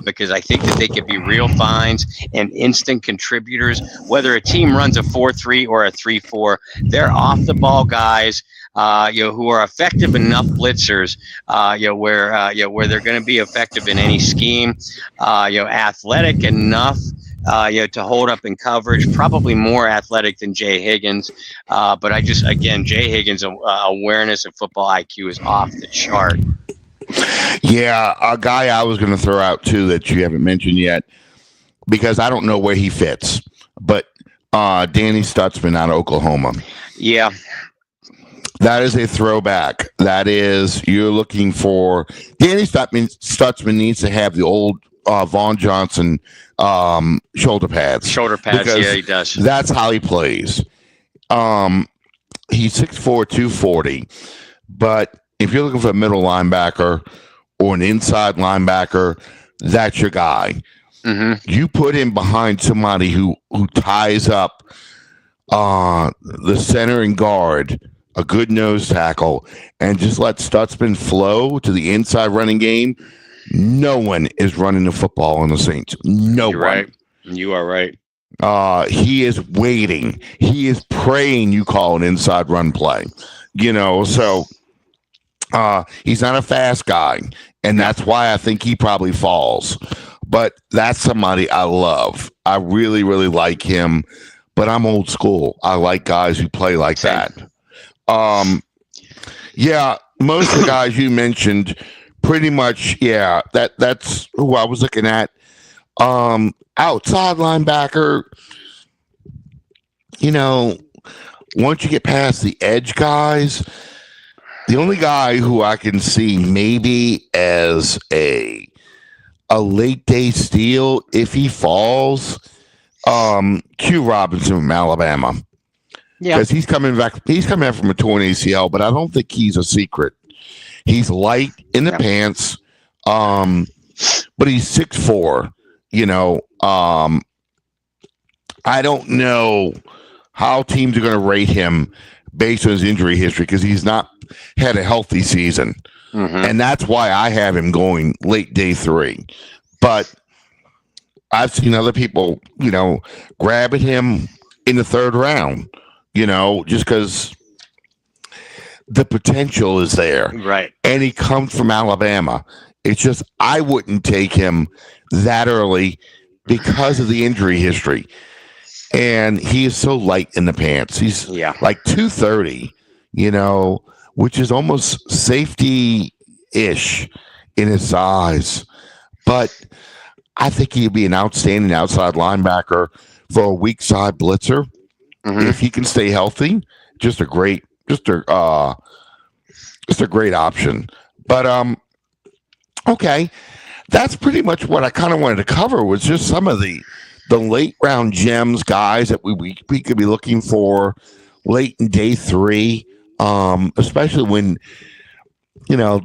because I think that they could be real finds and instant contributors. Whether a team runs a 4-3 or a 3-4, they're off the ball guys. Who are effective enough blitzers, where they're going to be effective in any scheme. Athletic enough, to hold up in coverage, probably more athletic than Jay Higgins. But Jay Higgins' awareness of football IQ is off the chart. Yeah, a guy I was going to throw out too that you haven't mentioned yet, because I don't know where he fits, but Danny Stutzman out of Oklahoma. Yeah. That is a throwback. That is, you're looking for Danny Stutzman needs to have the old Vaughn Johnson shoulder pads. Shoulder pads, yeah, he does. That's how he plays. He's 6'4", 240. But if you're looking for a middle linebacker or an inside linebacker, that's your guy. Mm-hmm. You put him behind somebody who ties up the center and guard, a good nose tackle, and just let Stutzman flow to the inside running game. No one is running the football on the Saints. No You're one. Right. You are right. He is waiting. He is praying you call an inside run play. So he's not a fast guy, and that's why I think he probably falls. But that's somebody I love. I really, really like him, but I'm old school. I like guys who play like that. Most of the guys you mentioned, pretty much, that's who I was looking at. Outside linebacker, once you get past the edge guys, the only guy who I can see maybe as a late day steal if he falls, Q Robinson from Alabama. Yeah, because he's coming back from a torn ACL, but I don't think he's a secret. He's light in the pants, but he's 6'4". I don't know how teams are going to rate him based on his injury history, because he's not had a healthy season, and that's why I have him going late day 3. But I've seen other people, grabbing him in the 3rd round. Just because the potential is there. Right. And he comes from Alabama. It's just, I wouldn't take him that early because of the injury history. And he is so light in the pants. He's like 230, which is almost safety-ish in his size. But I think he'd be an outstanding outside linebacker for a weak side blitzer. If he can stay healthy, just a great option. But okay, that's pretty much what I kind of wanted to cover, was just some of the late round gems, guys that we could be looking for late in day 3, especially when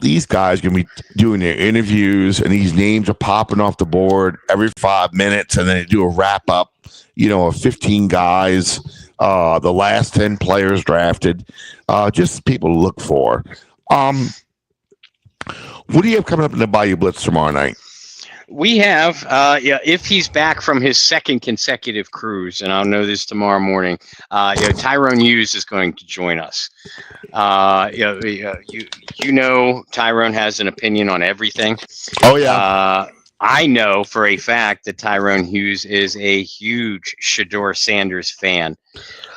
these guys are going to be doing their interviews and these names are popping off the board every 5 minutes, and then they do a wrap up, of 15 guys. The last 10 players drafted, just people to look for. What do you have coming up in the Bayou Blitz tomorrow night? We have, if he's back from his 2nd consecutive cruise, and I'll know this tomorrow morning, Tyrone Hughes is going to join us. Tyrone has an opinion on everything. Oh, yeah. I know for a fact that Tyrone Hughes is a huge Shedeur Sanders fan.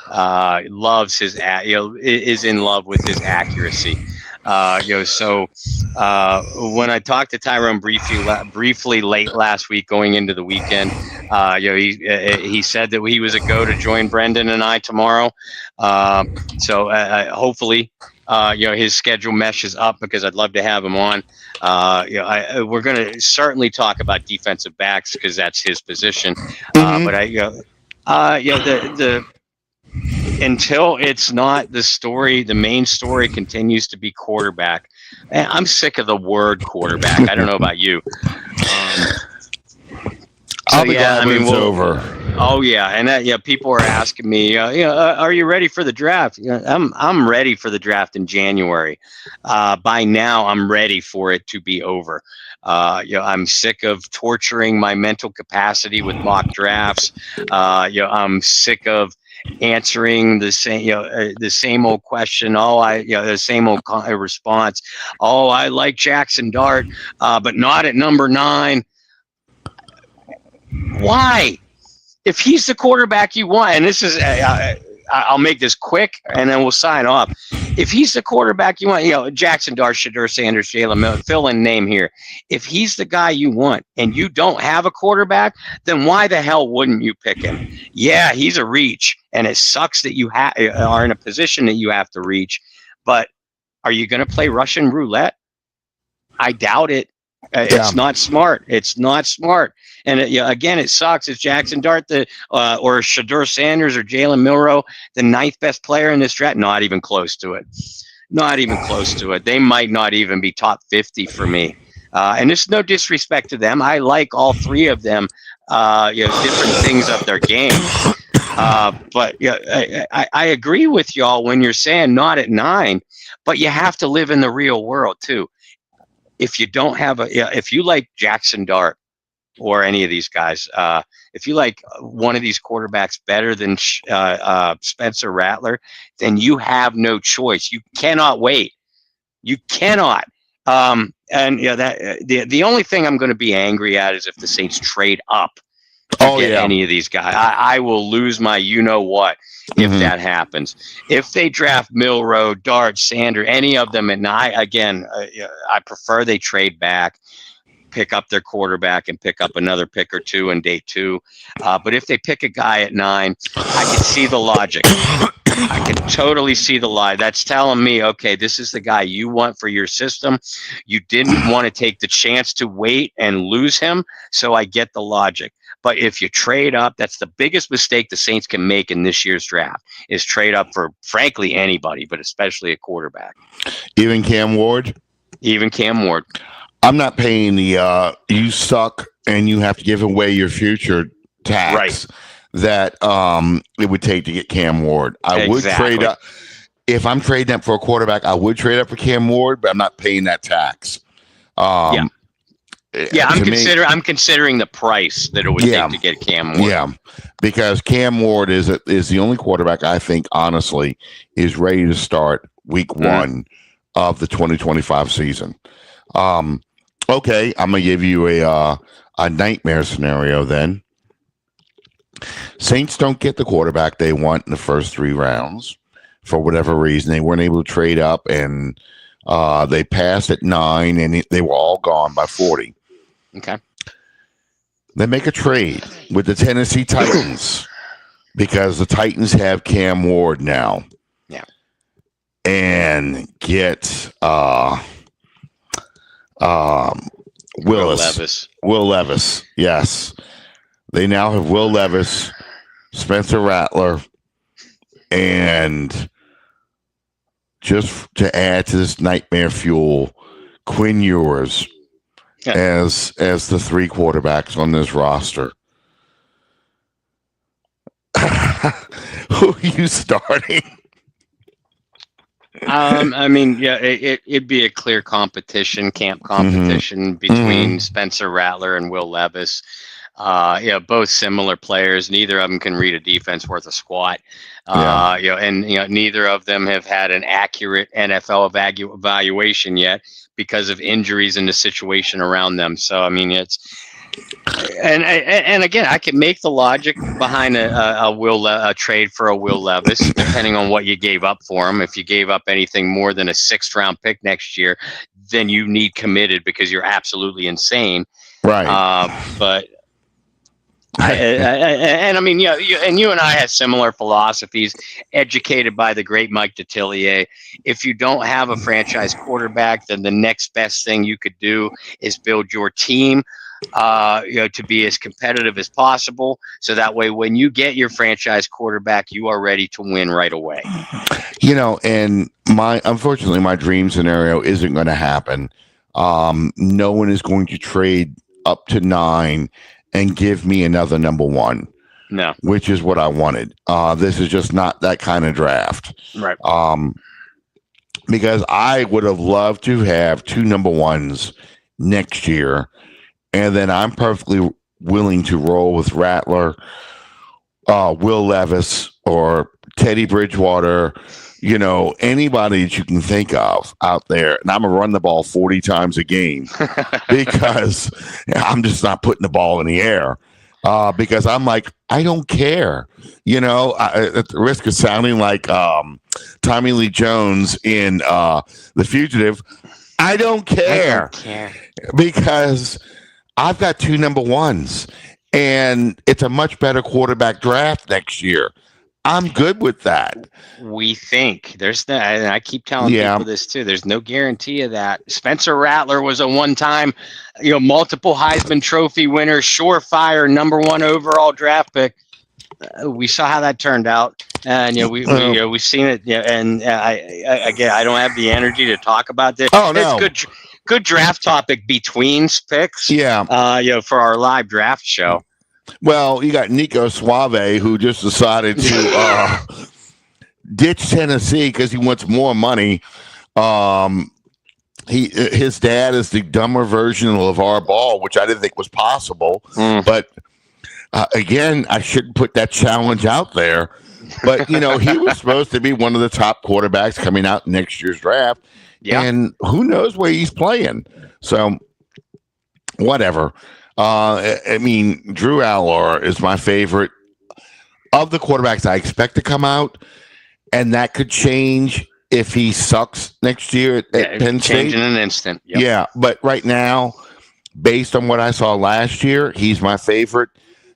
Loves his, is in love with his accuracy. So when I talked to Tyrone briefly late last week, going into the weekend, he said that he was a go to join Brendan and I tomorrow. So hopefully, his schedule meshes up, because I'd love to have him on. We're going to certainly talk about defensive backs, because that's his position. But until it's not the story, the main story continues to be quarterback. And I'm sick of the word quarterback. I don't know about you. I'll be glad when it's over. Oh yeah, and people are asking me, are you ready for the draft? I'm ready for the draft in January. By now, I'm ready for it to be over. I'm sick of torturing my mental capacity with mock drafts. I'm sick of answering the same old question. The same old response. Oh, I like Jackson Dart, but not at number 9. Why? If he's the quarterback you want, and this is, I'll make this quick, and then we'll sign off. If he's the quarterback you want, Jackson Dart, Shedeur Sanders, Jalen Miller, fill in name here. If he's the guy you want, and you don't have a quarterback, then why the hell wouldn't you pick him? Yeah, he's a reach, and it sucks that you are in a position that you have to reach. But are you going to play Russian roulette? I doubt it. It's not smart. It's not smart. And again, it sucks. Is Jackson Dart or Shedeur Sanders or Jalen Milroe the 9th best player in this draft? Not even close to it. Not even close to it. They might not even be top 50 for me. And there's no disrespect to them. I like all 3 of them. Different things of their game. But I agree with y'all when you're saying not at 9. But you have to live in the real world too. If you don't have if you like Jackson Dart or any of these guys, if you like one of these quarterbacks better than Spencer Rattler, then you have no choice. You cannot wait. You cannot. And the only thing I'm going to be angry at is if the Saints trade up to get any of these guys. I will lose my what if that happens. If they draft Milroe, Dart, Sanders, any of them at 9, again, I prefer they trade back, pick up their quarterback, and pick up another pick or 2 in day 2. But if they pick a guy at 9, I can see the logic. I can totally see the lie. That's telling me, okay, this is the guy you want for your system. You didn't want to take the chance to wait and lose him, so I get the logic. But if you trade up, that's the biggest mistake the Saints can make in this year's draft, is trade up for, frankly, anybody, but especially a quarterback. Even Cam Ward? Even Cam Ward. I'm not paying the you suck and you have to give away your future tax that it would take to get Cam Ward. I would trade up. If I'm trading up for a quarterback, I would trade up for Cam Ward, but I'm not paying that tax. I'm considering the price that it would take to get Cam Ward. Yeah, because Cam Ward is the only quarterback I think, honestly, is ready to start week 1 of the 2025 season. Okay, I'm gonna give you a nightmare scenario then. Saints don't get the quarterback they want in the first 3 rounds for whatever reason. They weren't able to trade up, and they passed at 9, and they were all gone by 40. Okay. They make a trade with the Tennessee Titans because the Titans have Cam Ward now. Yeah. And get Will Levis. Yes. They now have Will Levis, Spencer Rattler, and just to add to this nightmare fuel, Quinn Ewers as the 3 quarterbacks on this roster. Who are you starting? It'd be a clear camp competition between Spencer Rattler and Will Levis. Both similar players. Neither of them can read a defense worth a squat. Neither of them have had an accurate NFL evaluation yet because of injuries and the situation around them. So, it's and again, I can make the logic behind a trade for a Will Levis, depending on what you gave up for him. If you gave up anything more than a 6th round pick next year, then you need committed because you're absolutely insane. Right. But you and I have similar philosophies, educated by the great Mike Detillier. If you don't have a franchise quarterback, then the next best thing you could do is build your team to be as competitive as possible. So that way, when you get your franchise quarterback, you are ready to win right away. And unfortunately, my dream scenario isn't going to happen. No one is going to trade up to 9 and give me another number 1. No. which is what I wanted. This is just not that kind of draft. Right. Because I would have loved to have 2 number ones next year, and then I'm perfectly willing to roll with Rattler, Will Levis, or Teddy Bridgewater. Anybody that you can think of out there, and I'm gonna run the ball 40 times a game because I'm just not putting the ball in the air. Because I'm like, I don't care. At the risk of sounding like Tommy Lee Jones in The Fugitive, I don't care. Because I've got 2 number ones, and it's a much better quarterback draft next year. I'm good with that. We think and I keep telling people this too. There's no guarantee of that. Spencer Rattler was a one-time, multiple Heisman Trophy winner, surefire number 1 overall draft pick. We saw how that turned out, and we've seen it. And I don't have the energy to talk about this. Oh no, it's good draft topic between picks. Yeah, for our live draft show. Well, you got Nico Suave, who just decided to ditch Tennessee because he wants more money. His dad is the dumber version of LeVar Ball, which I didn't think was possible. But again, I shouldn't put that challenge out there. But he was supposed to be one of the top quarterbacks coming out next year's draft, and who knows where he's playing. So, whatever. Drew Allor is my favorite of the quarterbacks I expect to come out, and that could change if he sucks next year at Penn State. Change in an instant. Yep. Yeah, but right now, based on what I saw last year, he's my favorite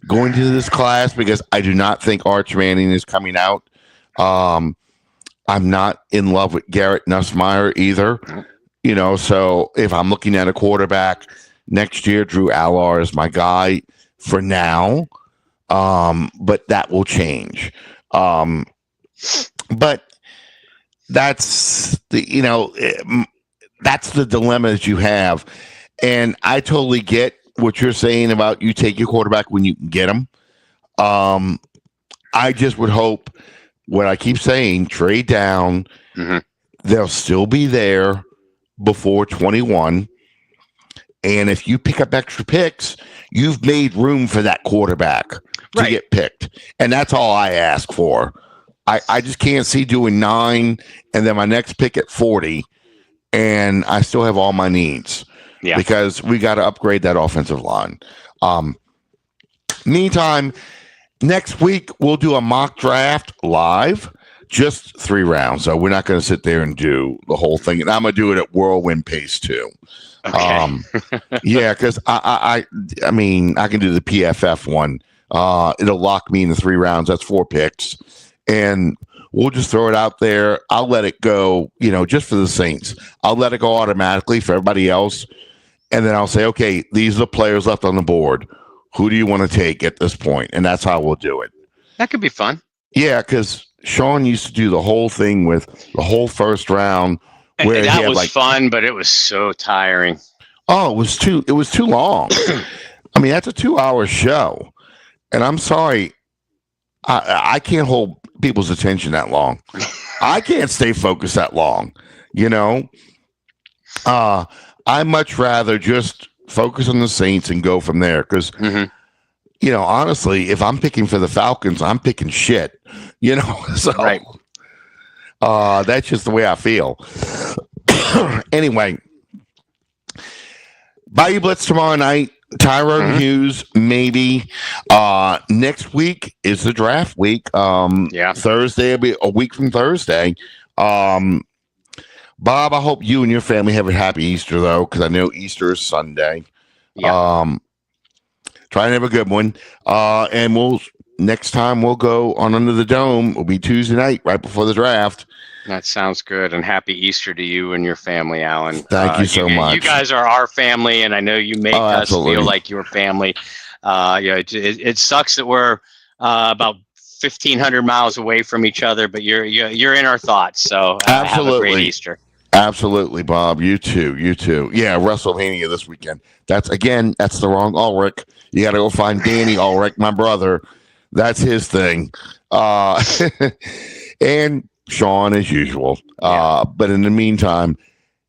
going to this class because I do not think Arch Manning is coming out. I'm not in love with Garrett Nussmeier either. So if I'm looking at a quarterback next year, Drew Allor is my guy for now, but that will change. But that's that's the dilemma that you have, and I totally get what you're saying about you take your quarterback when you can get him. I just would hope, what I keep saying, trade down. Mm-hmm. They'll still be there before 21. And if you pick up extra picks, you've made room for that quarterback to get picked. And that's all I ask for. I just can't see doing 9 and then my next pick at 40, and I still have all my needs. Yeah. Because we got to upgrade that offensive line. Meantime, next week we'll do a mock draft live, just 3 rounds. So we're not going to sit there and do the whole thing. And I'm going to do it at whirlwind pace too. Okay. Because I mean, I can do the PFF one. It'll lock me in the 3 rounds. That's 4 picks. And we'll just throw it out there. I'll let it go, just for the Saints. I'll let it go automatically for everybody else. And then I'll say, okay, these are the players left on the board. Who do you want to take at this point? And that's how we'll do it. That could be fun. Yeah, because Sean used to do the whole thing with the whole first round. Where that was fun, but it was so tiring. Oh, it was too long. I mean, that's a 2-hour show. And I'm sorry, I can't hold people's attention that long. I can't stay focused that long, I much rather just focus on the Saints and go from there. Because, honestly, if I'm picking for the Falcons, I'm picking shit, So that's just the way I feel. Anyway, Bayou Blitz tomorrow night. Tyrone Hughes, maybe. Next week is the draft week. Thursday will be a week from Thursday. Bob, I hope you and your family have a happy Easter, though, because I know Easter is Sunday. Yeah. Try and have a good one. And next time we'll go on Under the Dome. It'll be Tuesday night, right before the draft. That sounds good. And happy Easter to you and your family, Alan. Thank you so much. You guys are our family, and I know you make us feel like your family. It sucks that we're about 1,500 miles away from each other, but you're in our thoughts. So have a great Easter. Absolutely, Bob. You too. Yeah, WrestleMania this weekend. That's the wrong Ulrich. You got to go find Danny Ulrich, my brother. That's his thing. And Sean, as usual. But in the meantime,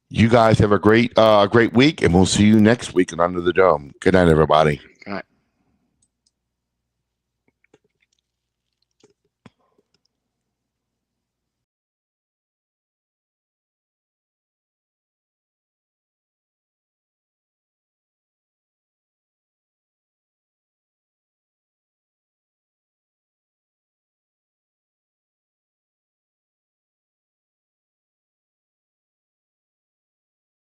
you guys have a great week, and we'll see you next week on Under the Dome. Good night, everybody. All right.